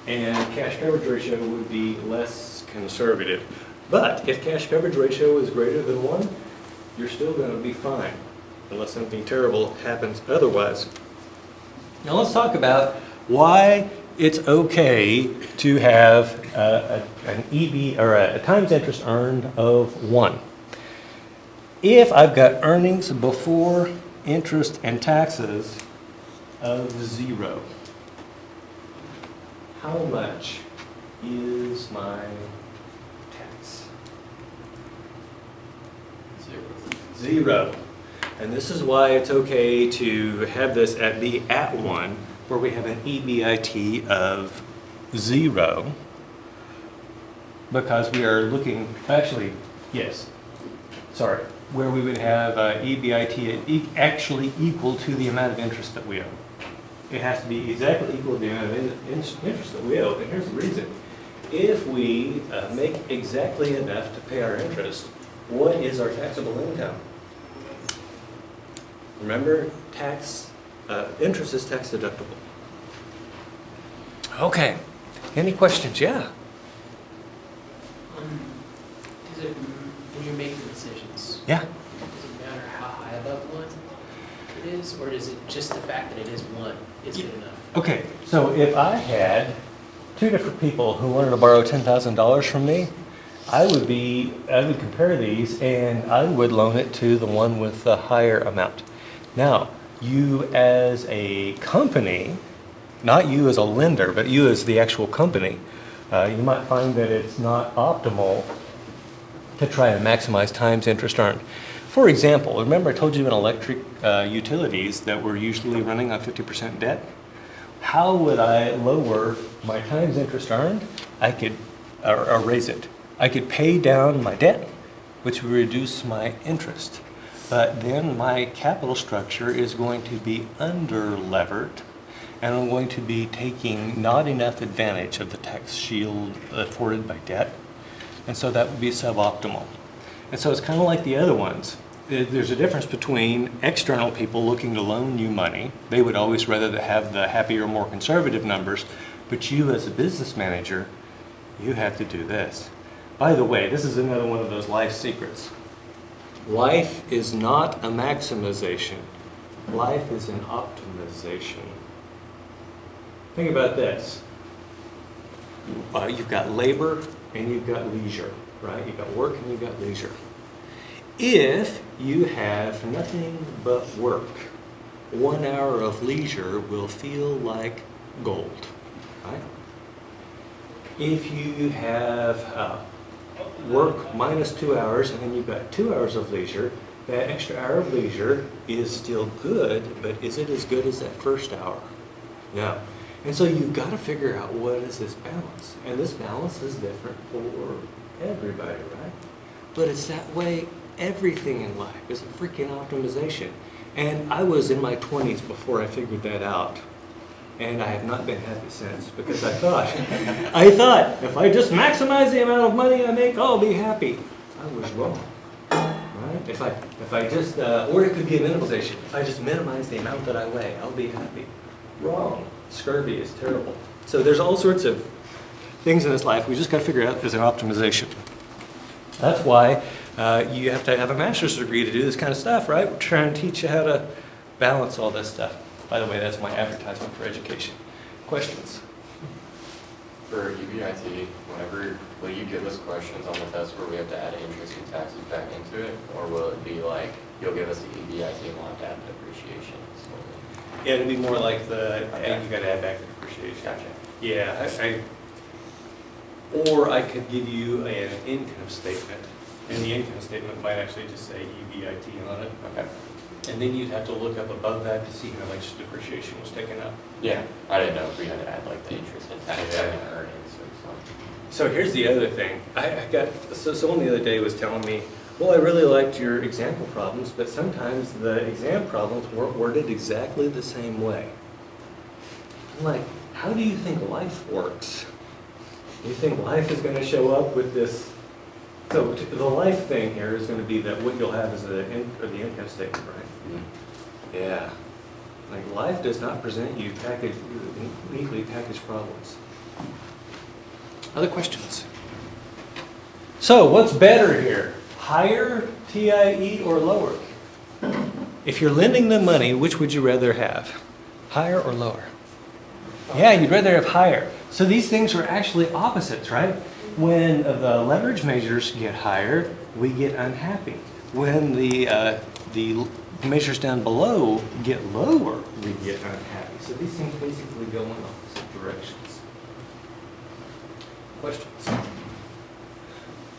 And cash coverage ratio would be less conservative. But if cash coverage ratio is greater than 1, you're still going to be fine, unless something terrible happens otherwise. Now let's talk about why it's okay to have an EB or a times interest earned of 1. If I've got earnings before interest and taxes of 0, how much is my tax? 0. And this is why it's okay to have this be at 1, where we have an EBIT of 0, because we are looking, actually, yes, sorry, where we would have EBIT actually equal to the amount of interest that we owe. It has to be exactly equal to the amount of interest that we owe, and here's the reason. If we make exactly enough to pay our interest, what is our taxable income? Remember, interest is tax deductible. Okay. Any questions? Yeah. Does it, when you're making decisions, Yeah. does it matter how high above 1 it is, or is it just the fact that it is 1 is good enough? Okay. So if I had 2 different people who wanted to borrow $10,000 from me, I would compare these and I would loan it to the one with the higher amount. Now, you as a company not you as a lender, but you as the actual company, you might find that it's not optimal to try and maximize times interest earned. For example, remember I told you in electric utilities that we're usually running on 50% debt? How would I lower my times interest earned? I could, or raise it. I could pay down my debt, which would reduce my interest. But then my capital structure is going to be under-levered, and I'm going to be taking not enough advantage of the tax shield afforded by debt, and so that would be suboptimal. And so it's kind of like the other ones. There's a difference between external people looking to loan you money. They would always rather have the happier, more conservative numbers, but you as a business manager, you have to do this. By the way, this is another one of those life secrets. Life is not a maximization. Life is an optimization. Think about this. You've got labor and you've got leisure, right? You've got work and you've got leisure. If you have nothing but work, 1 hour of leisure will feel like gold, right? If you have work minus 2 hours and then you've got 2 hours of leisure, that extra hour of leisure is still good, but is it as good as that first hour? No. And so you've got to figure out what is this balance. And this balance is different for everybody, right? But it's that way. Everything in life is a freaking optimization. And I was in my 20s before I figured that out. And I have not been happy since, because I thought if I just maximize the amount of money I make, I'll be happy. I was wrong, right? If I just, or it could be a minimization. If I just minimize the amount that I weigh, I'll be happy. Wrong. Scurvy is terrible. So there's all sorts of things in this life we just got to figure out as an optimization. That's why you have to have a master's degree to do this kind of stuff, right? We're trying to teach you how to balance all this stuff. By the way, that's my advertisement for education. Questions? For UBIT, will you give us questions on the test where we have to add interest and taxes back into it? Or will it be like, you'll give us the EBIT and we'll have to add depreciation? Yeah, it'll be more like the, hey, you got to add back the depreciation. Gotcha. Yeah, or I could give you an income statement, and the income statement might actually just say EBIT on it. Okay. And then you'd have to look up above that to see how much depreciation was taken up. Yeah, I didn't know if we had to add like the interest and taxes and earnings or something. So here's the other thing. Someone the other day was telling me, well, I really liked your example problems, but sometimes the exam problems weren't worded exactly the same way. I'm like, how do you think life works? Do you think life is going to show up with this? So the life thing here is going to be that what you'll have is the income statement, right? Mm-hmm. Yeah. Like life does not present you neatly packaged problems. Other questions? So what's better here? Higher TIE or lower? If you're lending them money, which would you rather have? Higher or lower? Yeah, you'd rather have higher. So these things are actually opposites, right? When the leverage measures get higher, we get unhappy. When the measures down below get lower, we get unhappy. So these things basically go in opposite directions. Questions?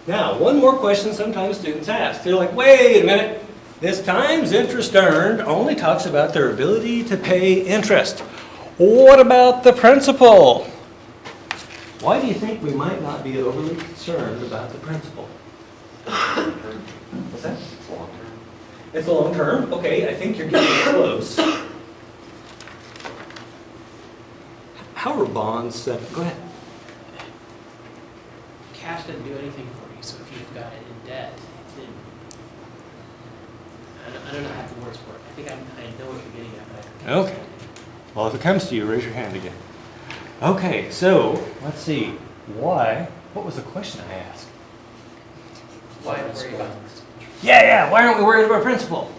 Now, one more question sometimes students ask. They're like, wait a minute, this times interest earned only talks about their ability to pay interest. What about the principal? Why do you think we might not be overly concerned about the principal? What's that? It's long term. It's long term? Okay, I think you're getting close. How are bonds set? Go ahead. Cash doesn't do anything for you, so if you've got it in debt, then I don't know half the words for it. I think I know what you're getting at, but I can't Okay. Well, if it comes to you, raise your hand again. Okay, so let's see. Why? What was the question I asked? Why worry about Yeah. Why aren't we worried about principal?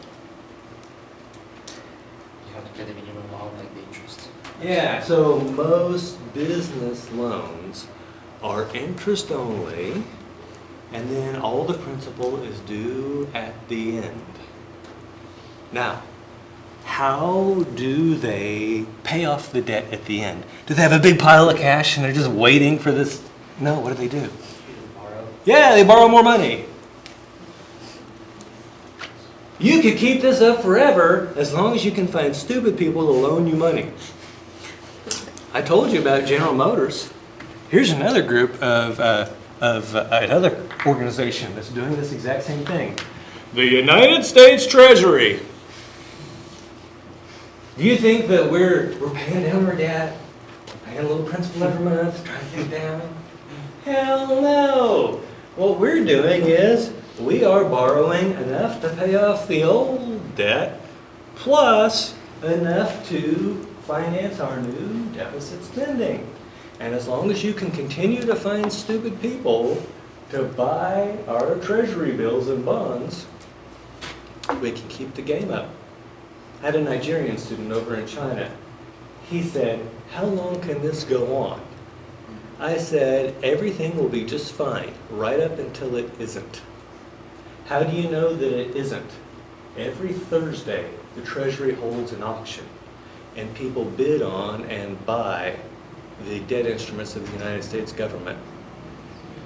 you have to pay the minimum amount like the interest? Yeah, so most business loans are interest only, and then all the principal is due at the end. Now, how do they pay off the debt at the end? Do they have a big pile of cash and they're just waiting for this? No, what do they do? You can borrow. Yeah, they borrow more money. You could keep this up forever as long as you can find stupid people to loan you money. I told you about General Motors. Here's another group of another organization that's doing this exact same thing. The United States Treasury. Do you think that we're paying down our debt? We're paying a little principal every month, trying to get down? Hell no! What we're doing is we are borrowing enough to pay off the old debt, plus enough to finance our new deficit spending. And as long as you can continue to find stupid people to buy our treasury bills and bonds, we can keep the game up. I had a Nigerian student over in China. He said, "How long can this go on?" I said, "Everything will be just fine, right up until it isn't." How do you know that it isn't? Every Thursday, the Treasury holds an auction, and people bid on and buy the debt instruments of the United States government.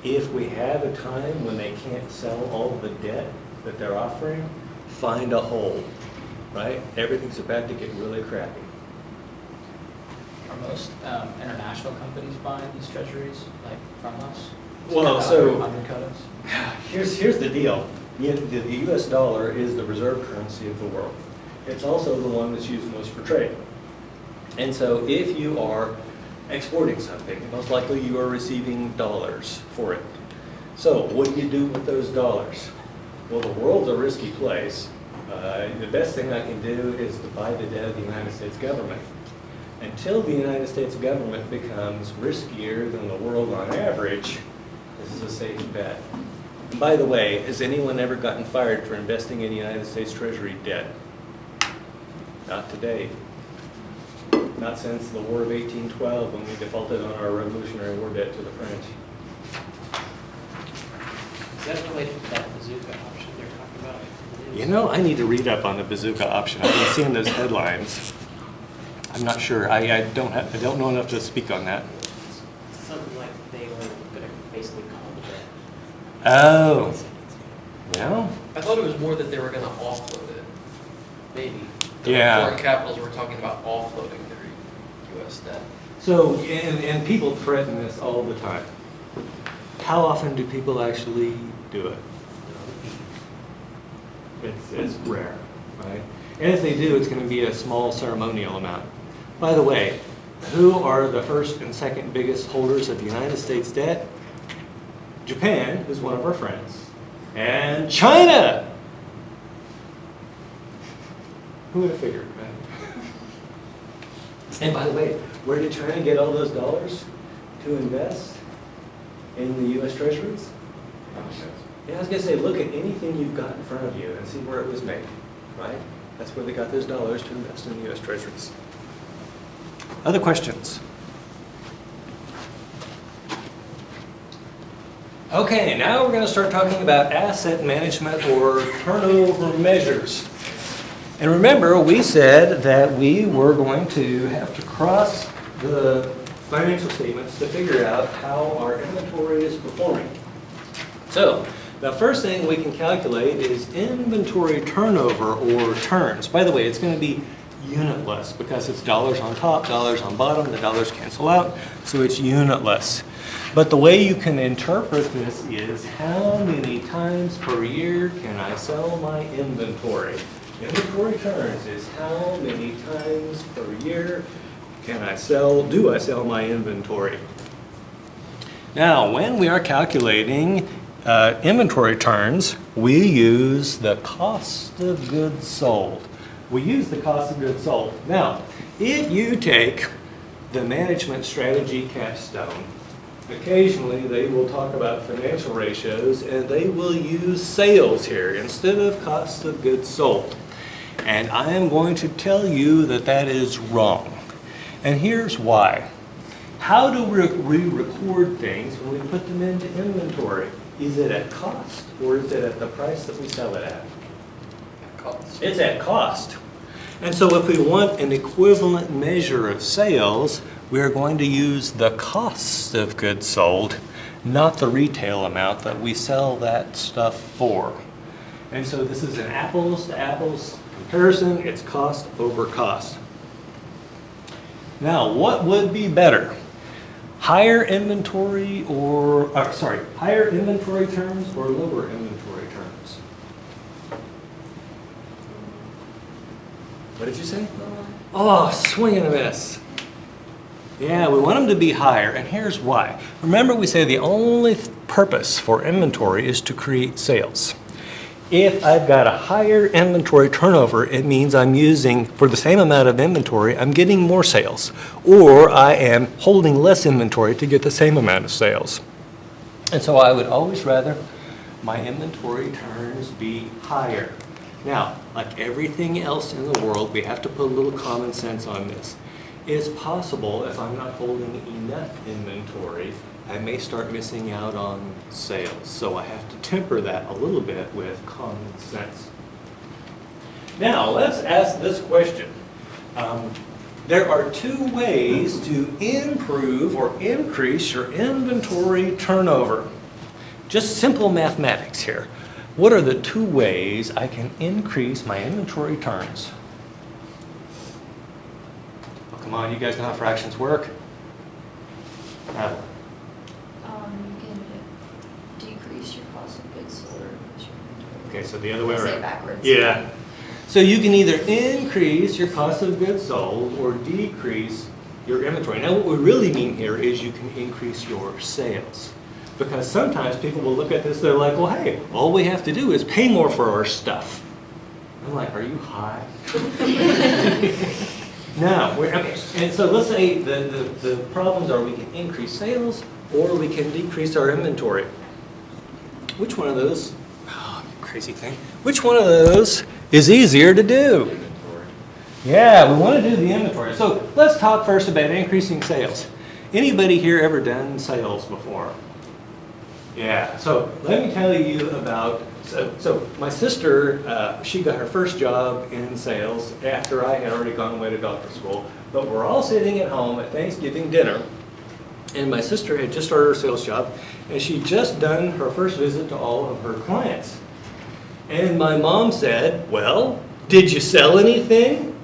If we have a time when they can't sell all the debt that they're offering, find a hole, right? Everything's about to get really crappy. Are most international companies buying these treasuries, like from us? Well, so Undercut us? here's the deal. The US dollar is the reserve currency of the world. It's also the one that's used most for trade. And so if you are exporting something, most likely you are receiving dollars for it. So what do you do with those dollars? Well, the world's a risky place. The best thing I can do is to buy the debt of the United States government. Until the United States government becomes riskier than the world on average, this is a safe bet. And by the way, has anyone ever gotten fired for investing in United States Treasury debt? Not today. Not since the War of 1812 when we defaulted on our Revolutionary War debt to the French. Is that related to that bazooka option they're talking about? You know, I need to read up on the bazooka option. I've been seeing those headlines. I'm not sure. I don't know enough to speak on that. Something like they were going to basically call it. Oh. Well, I thought it was more that they were going to offload it. Maybe. Yeah. Foreign capitals were talking about offloading their U.S. debt. so, and people threaten this all the time. How often do people actually do it? It's rare, right? And if they do, it's going to be a small ceremonial amount. By the way, who are the first and second biggest holders of the United States debt? Japan, who's one of our friends, and China. Who would have figured, right? And by the way, where did China get all those dollars to invest in the U.S. Treasuries? Yeah, I was going to say, look at anything you've got in front of you and see where it was made, right? That's where they got those dollars to invest in the U.S. Treasuries. Other questions? Okay, now we're going to start talking about asset management or turnover measures. And remember, we said that we were going to have to cross the financial statements to figure out how our inventory is performing. So, the first thing we can calculate is inventory turnover or turns. By the way, it's going to be unitless because it's dollars on top, dollars on bottom, the dollars cancel out, so it's unitless. But the way you can interpret this is how many times per year can I sell my inventory? Inventory turns is how many times per year do I sell my inventory? Now, when we are calculating inventory turns, we use the cost of goods sold. We use the cost of goods sold. Now, if you take the management strategy capstone, occasionally they will talk about financial ratios and they will use sales here instead of cost of goods sold. And I am going to tell you that that is wrong. And here's why. How do we record things when we put them into inventory? Is it at cost or is it at the price that we sell it at? Cost. It's at cost. And so if we want an equivalent measure of sales, we are going to use the cost of goods sold, not the retail amount that we sell that stuff for. And so this is an apples to apples comparison. It's cost over cost. Now, what would be better? Higher inventory higher inventory terms or lower inventory terms? What did you say? Oh, swing and a miss. Yeah, we want them to be higher, and here's why. Remember, we say the only purpose for inventory is to create sales. If I've got a higher inventory turnover, it means I'm using, for the same amount of inventory, I'm getting more sales. Or I am holding less inventory to get the same amount of sales. And so I would always rather my inventory turns be higher. Now, like everything else in the world, we have to put a little common sense on this. It's possible if I'm not holding enough inventory, I may start missing out on sales. So I have to temper that a little bit with common sense. Now, let's ask this question. There are two ways to improve or increase your inventory turnover. Just simple mathematics here. What are the two ways I can increase my inventory turns? Oh, come on, you guys know how fractions work? Madeline. You can decrease your cost of goods sold or increase your inventory. Okay, so the other way Say around. it backwards. Yeah. So you can either increase your cost of goods sold or decrease your inventory. Now what we really mean here is you can increase your sales. Because sometimes people will look at this, they're like, well, hey, all we have to do is pay more for our stuff. I'm like, are you high? No, okay. And so let's say the problems are we can increase sales or we can decrease our inventory. Which one of those, oh, crazy thing, which one of those is easier to do? Inventory. Yeah, we want to do the inventory. So let's talk first about increasing sales. Anybody here ever done sales before? Yeah, so let me tell you about, so my sister, she got her first job in sales after I had already gone away to doctoral school. But we're all sitting at home at Thanksgiving dinner, and my sister had just started her sales job, and she'd just done her first visit to all of her clients. And my mom said, well, did you sell anything?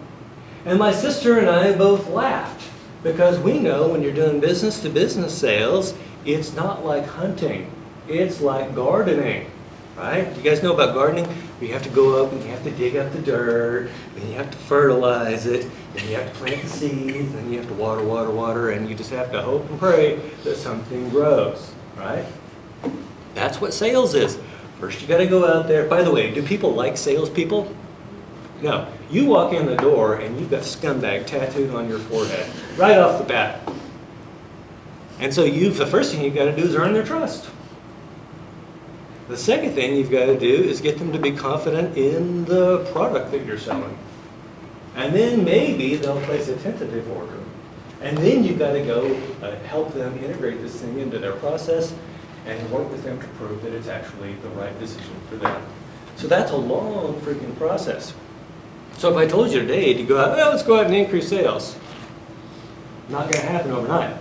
And my sister and I both laughed, because we know when you're doing business-to-business sales, it's not like hunting. It's like gardening, right? You guys know about gardening? You have to go up and you have to dig up the dirt, and you have to fertilize it, and you have to plant the seeds, and you have to water, and you just have to hope and pray that something grows, right? That's what sales is. First you got to go out there. By the way, do people like salespeople? No. You walk in the door and you've got scumbag tattooed on your forehead right off the bat. And so the first thing you've got to do is earn their trust. The second thing you've got to do is get them to be confident in the product that you're selling. And then maybe they'll place a tentative order. And then you've got to go help them integrate this thing into their process and work with them to prove that it's actually the right decision for them. So that's a long freaking process. So if I told you today to go out, well, let's go out and increase sales. Not going to happen overnight.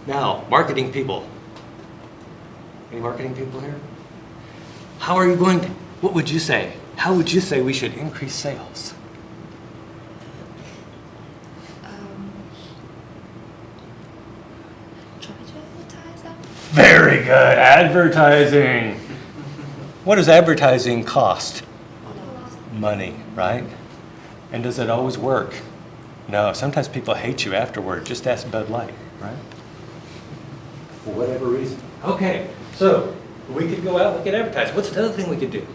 Now, marketing people. Any marketing people here? How are you going to, what would you say? How would you say we should increase sales? Try to advertise them. Very good. Advertising. What does advertising cost? Money, right? And does it always work? No, sometimes people hate you afterward. Just ask Bud Light, right? For whatever reason. Okay, so we could go out, we could advertise. What's the other thing we could do?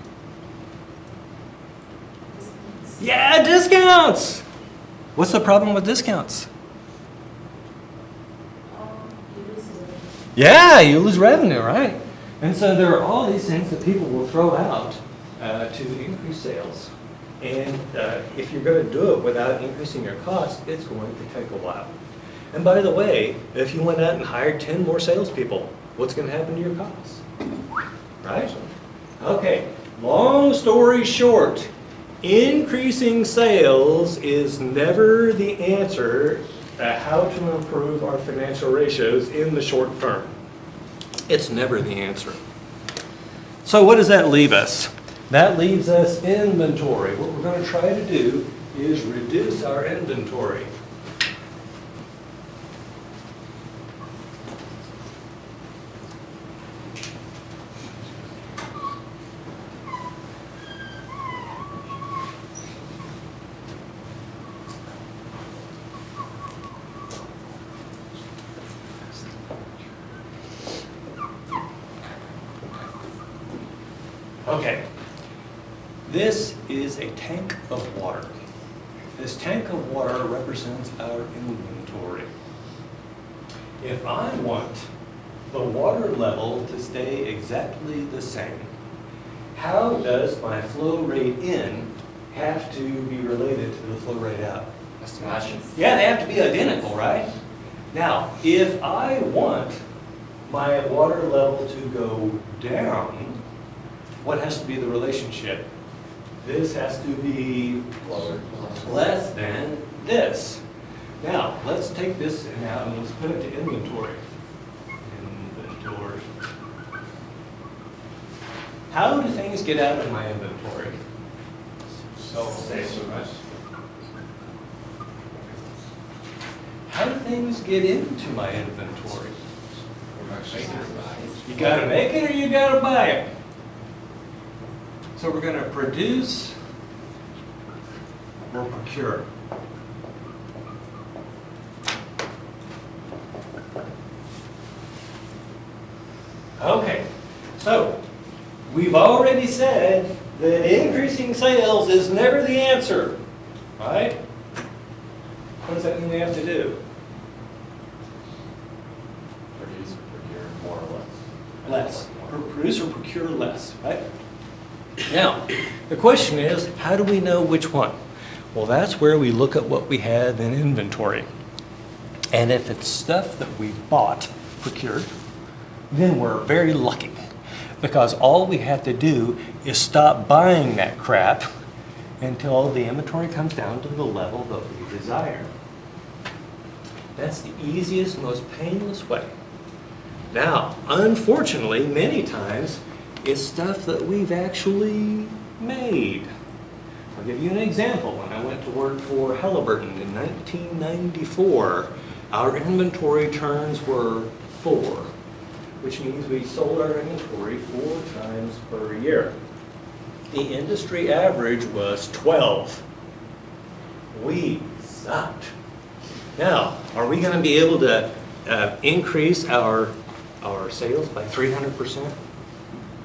Yeah, discounts! What's the problem with discounts? Yeah, you lose revenue, right? And so there are all these things that people will throw out to increase sales. And if you're going to do it without increasing your costs, it's going to take a while. And by the way, if you went out and hired 10 more salespeople, what's going to happen to your costs? Right? Okay, long story short, increasing sales is never the answer to how to improve our financial ratios in the short term. It's never the answer. So what does that leave us? That leaves us inventory. What we're going to try to do is reduce our inventory. Okay, this is a tank of water. This tank of water represents our inventory. If I want the water level to stay exactly the same, how does my flow rate in have to be related to the flow rate out? Has to match. Yeah, they have to be identical, right? Now, if I want my water level to go down, what has to be the relationship? This has to be less than this. Now, let's take this now and let's put it to inventory. Inventory. How do things get out of my inventory? Say so much. How do things get into my inventory? You gotta make it or you gotta buy it. So we're going to produce or procure. Okay, so we've already said that increasing sales is never the answer, right? What does that mean we have to do? Produce or procure more or less. Less. Produce or procure less, right? Now, the question is, how do we know which one? Well, that's where we look at what we have in inventory. And if it's stuff that we bought, procured, then we're very lucky. Because all we have to do is stop buying that crap until the inventory comes down to the level that we desire. That's the easiest, most painless way. Now, unfortunately, many times, it's stuff that we've actually made. I'll give you an example. When I went to work for Halliburton in 1994, our inventory turns were 4, which means we sold our inventory 4 times per year. The industry average was 12. We sucked. Now, are we going to be able to increase our sales by 300%?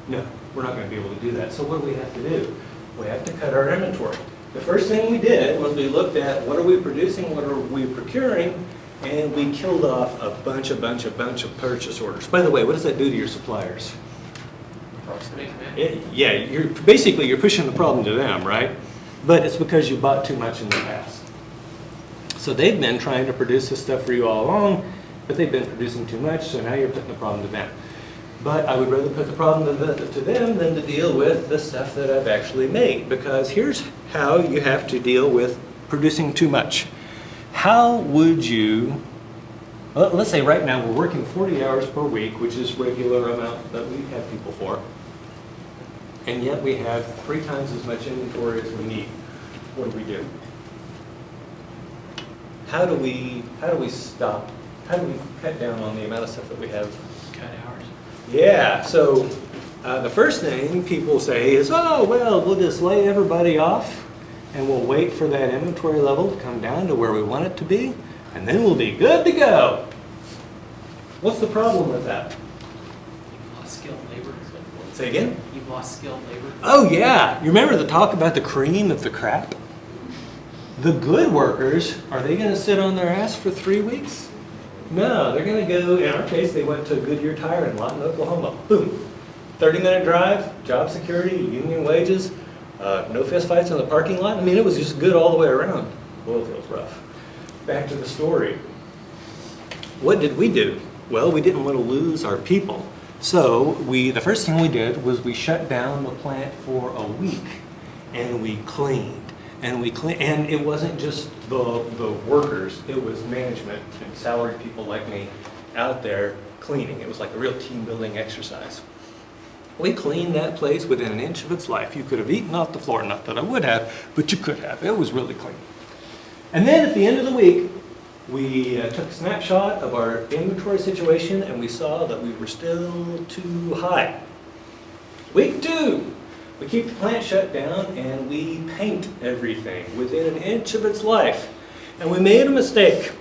No, we're not going to be able to do that. So what do we have to do? We have to cut our inventory. The first thing we did was we looked at what are we producing, what are we procuring, and we killed off a bunch of purchase orders. By the way, what does that do to your suppliers? Yeah, you're pushing the problem to them, right? But it's because you bought too much in the past. So they've been trying to produce this stuff for you all along, but they've been producing too much, so now you're putting the problem to them. But I would rather put the problem to them than to deal with the stuff that I've actually made, because here's how you have to deal with producing too much. How would you, well, let's say right now we're working 40 hours per week, which is regular amount that we have people for, and yet we have 3 times as much inventory as we need. What do we do? How do we stop? How do we cut down on the amount of stuff that we have? Cut hours. Yeah, so the first thing people say is, oh, well, we'll just lay everybody off and we'll wait for that inventory level to come down to where we want it to be, and then we'll be good to go. What's the problem with that? You've lost skilled labor. Say again? You've lost skilled labor. Oh, yeah. You remember the talk about the cream of the crop? The good workers, are they going to sit on their ass for 3 weeks? No, they're going to go, in our case, they went to Goodyear Tire in Lawton, Oklahoma. Boom. 30-minute drive, job security, union wages, no fist fights in the parking lot. I mean, it was just good all the way around. Oil feels rough. Back to the story. What did we do? Well, we didn't want to lose our people. So the first thing we did was we shut down the plant for a week. and we cleaned. And it wasn't just the workers, it was management and salaried people like me out there cleaning. It was like a real team building exercise. We cleaned that place within an inch of its life. You could have eaten off the floor, not that I would have, but you could have. It was really clean. And then at the end of the week, we took a snapshot of our inventory situation and we saw that we were still too high. Week 2. We keep the plant shut down and we paint everything within an inch of its life. And we made a mistake.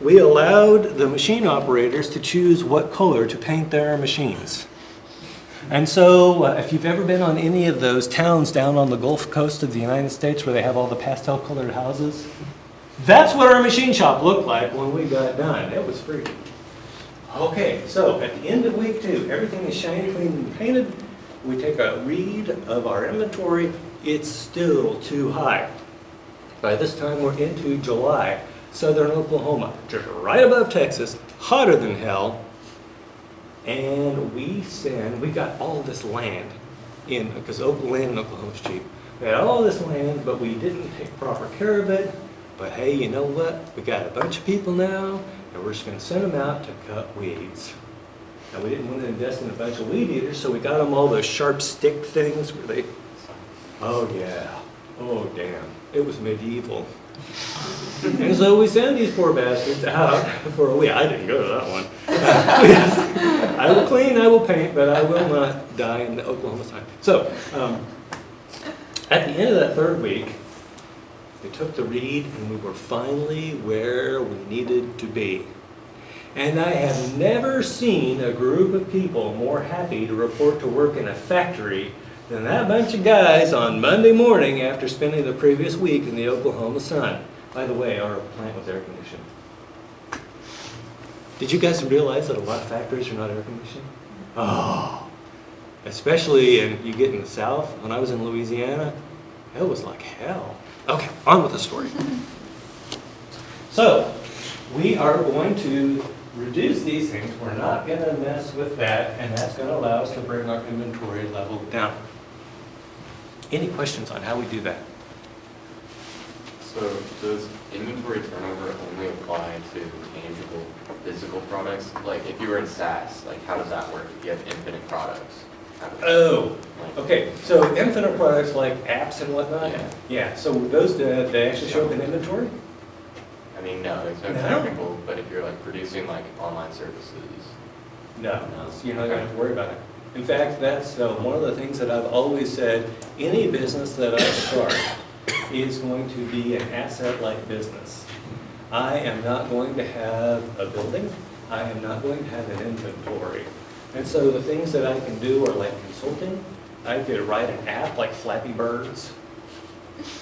We allowed the machine operators to choose what color to paint their machines. And so if you've ever been on any of those towns down on the Gulf Coast of the United States where they have all the pastel colored houses, that's what our machine shop looked like when we got done. It was freaky. Okay, so at the end of week 2, everything is shiny, clean, and painted. We take a read of our inventory. It's still too high. By this time, we're into July, southern Oklahoma, just right above Texas, hotter than hell. And we got all this land in, because land in Oklahoma is cheap. We had all this land, but we didn't take proper care of it. But hey, you know what? We got a bunch of people now, and we're just going to send them out to cut weeds. And we didn't want to invest in a bunch of weed eaters, so we got them all those sharp stick things where they, oh yeah, oh damn, it was medieval. And so we send these poor bastards out for a week. I didn't go to that one. I will clean, I will paint, but I will not die in the Oklahoma sun. So, at the end of that 3rd week, we took the read and we were finally where we needed to be. And I have never seen a group of people more happy to report to work in a factory than that bunch of guys on Monday morning after spending the previous week in the Oklahoma sun. By the way, our plant was air conditioned. Did you guys realize that a lot of factories are not air conditioned? Oh, especially you get in the South. When I was in Louisiana, it was like hell. Okay, on with the story. So, we are going to reduce these things. We're not going to mess with that, and that's going to allow us to bring our inventory level down. Any questions on how we do that? So does inventory turnover only apply to tangible physical products? Like if you were in SaaS, like how does that work if you have infinite products? Oh, okay. So infinite products like apps and whatnot? Yeah, so those, they actually show up in inventory? I mean, no, it's not No? technical, but if you're like producing like online services. No, you're not going to have to worry about it. In fact, that's one of the things that I've always said, any business that I start is going to be an asset-like business. I am not going to have a building. I am not going to have an inventory. And so the things that I can do are like consulting. I could write an app like Flappy Birds.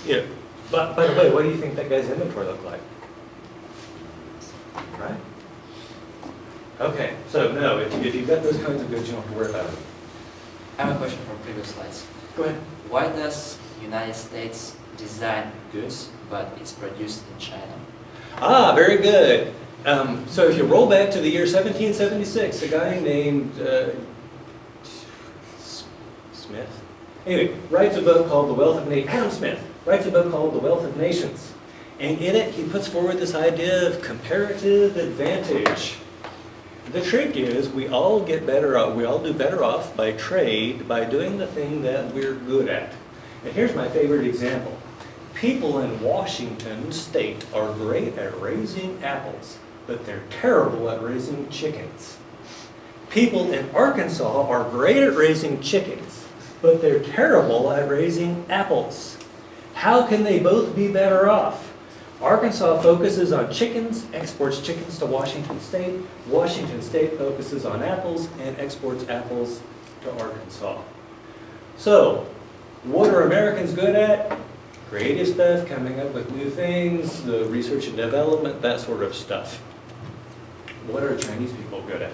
Yeah. But by the way, what do you think that guy's inventory looked like? Right? Okay, so no, if you've got those kinds of goods, you don't have to worry about it. I have a question from previous slides. Go ahead. Why does United States design goods, but it's produced in China? Ah, very good. So if you roll back to the year 1776, a guy named Smith, anyway, writes a book called The Wealth of Nations. Adam Smith writes a book called The Wealth of Nations. And in it, he puts forward this idea of comparative advantage. The trick is we all get better off, we all do better off by trade by doing the thing that we're good at. And here's my favorite example. People in Washington State are great at raising apples, but they're terrible at raising chickens. People in Arkansas are great at raising chickens, but they're terrible at raising apples. How can they both be better off? Arkansas focuses on chickens, exports chickens to Washington State. Washington State focuses on apples and exports apples to Arkansas. So, what are Americans good at? Creative stuff, coming up with new things, the research and development, that sort of stuff. What are Chinese people good at?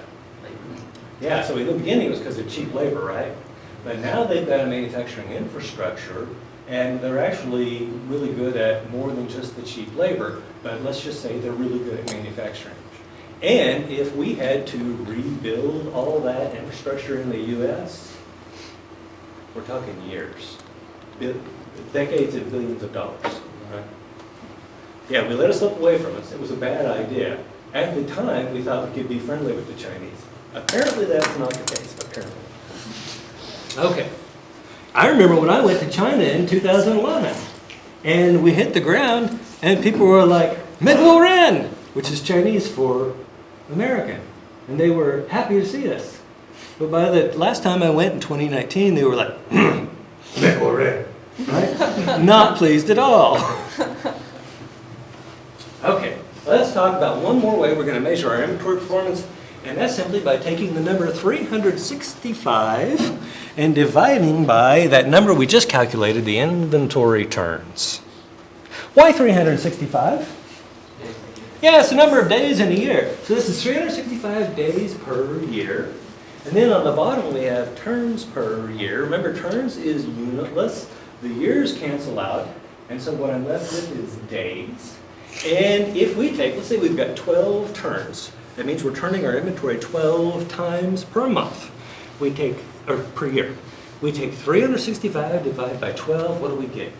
Yeah, so in the beginning it was because of cheap labor, right? But now they've got a manufacturing infrastructure, and they're actually really good at more than just the cheap labor, but let's just say they're really good at manufacturing. And if we had to rebuild all that infrastructure in the U.S., we're talking years. decades and billions of dollars. Right? Yeah, we let it slip away from us. It was a bad idea. At the time, we thought we could be friendly with the Chinese. Apparently, that's not the case, apparently. Okay. I remember when I went to China in 2011, and we hit the ground, and people were like, "Medwo Ren," which is Chinese for American. And they were happy to see us. But by the last time I went in 2019, they were like, "Medwo Ren," right? Not pleased at all. Okay, let's talk about one more way we're going to measure our inventory performance, and that's simply by taking the number 365 and dividing by that number we just calculated, the inventory turns. Why 365? Yeah, it's the number of days in a year. So this is 365 days per year. And then on the bottom we have turns per year. Remember, turns is unitless. The years cancel out. And so what I'm left with is days. And if we take, let's say we've got 12 turns. That means we're turning our inventory 12 times per month. We take, or per year. We take 365 divided by 12, what do we get?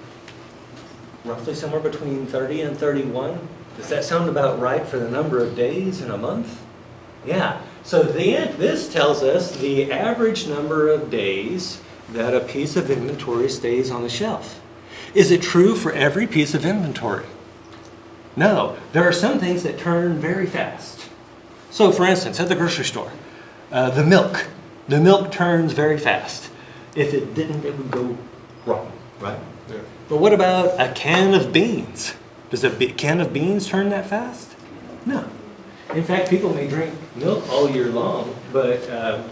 Roughly somewhere between 30 and 31. Does that sound about right for the number of days in a month? Yeah. So this tells us the average number of days that a piece of inventory stays on the shelf. Is it true for every piece of inventory? No. There are some things that turn very fast. So for instance, at the grocery store, the milk. The milk turns very fast. If it didn't, it would go wrong, right? Yeah. But what about a can of beans? Does a can of beans turn that fast? No. In fact, people may drink milk all year long, but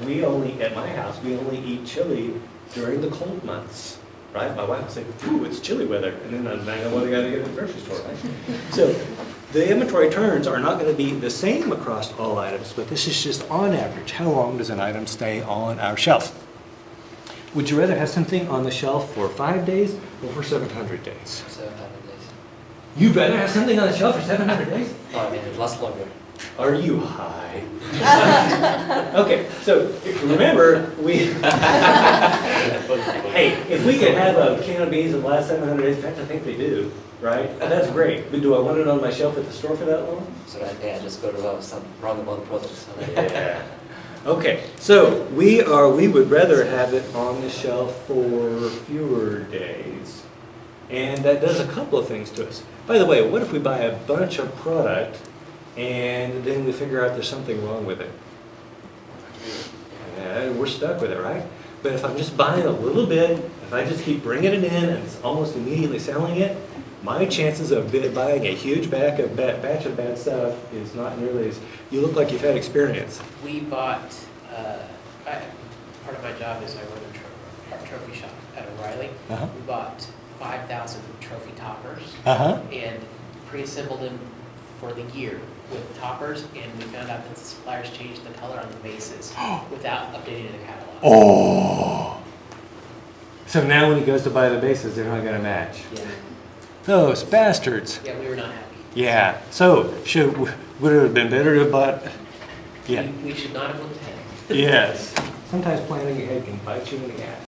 we only, at my house, we only eat chili during the cold months, right? My wife will say, "Ooh, it's chilly weather," and then I know what I got to get at the grocery store, right? So the inventory turns are not going to be the same across all items, but this is just on average. How long does an item stay on our shelf? Would you rather have something on the shelf for 5 days or for 700 days? 700 days. You'd rather have something on the shelf for 700 days? No, I mean, it lasts longer. Are you high? Okay, so remember, hey, if we could have a can of beans that lasts 700 days, in fact, I think they do, right? That's great. But do I want it on my shelf at the store for that long? So that day I just go to some roundabout products. Yeah. Okay, so we would rather have it on the shelf for fewer days. And that does a couple of things to us. By the way, what if we buy a bunch of product and then we figure out there's something wrong with it? We're stuck with it, right? But if I'm just buying a little bit, if I just keep bringing it in and it's almost immediately selling it, my chances of buying a huge batch of bad stuff is not nearly as... You look like you've had experience. We bought, part of my job is I run a trophy shop at O'Reilly. Uh-huh. We bought 5,000 trophy toppers Uh-huh. and pre-assembled them for the year with toppers, and we found out that the suppliers changed the color on the bases without updating the catalog. Oh! So now when he goes to buy the bases, they're not going to match. Yeah. Those bastards. Yeah, we were not happy. Yeah. So would it have been better to have bought? Yeah. We should not have looked ahead. Yes. Sometimes planning ahead can bite you in the ass.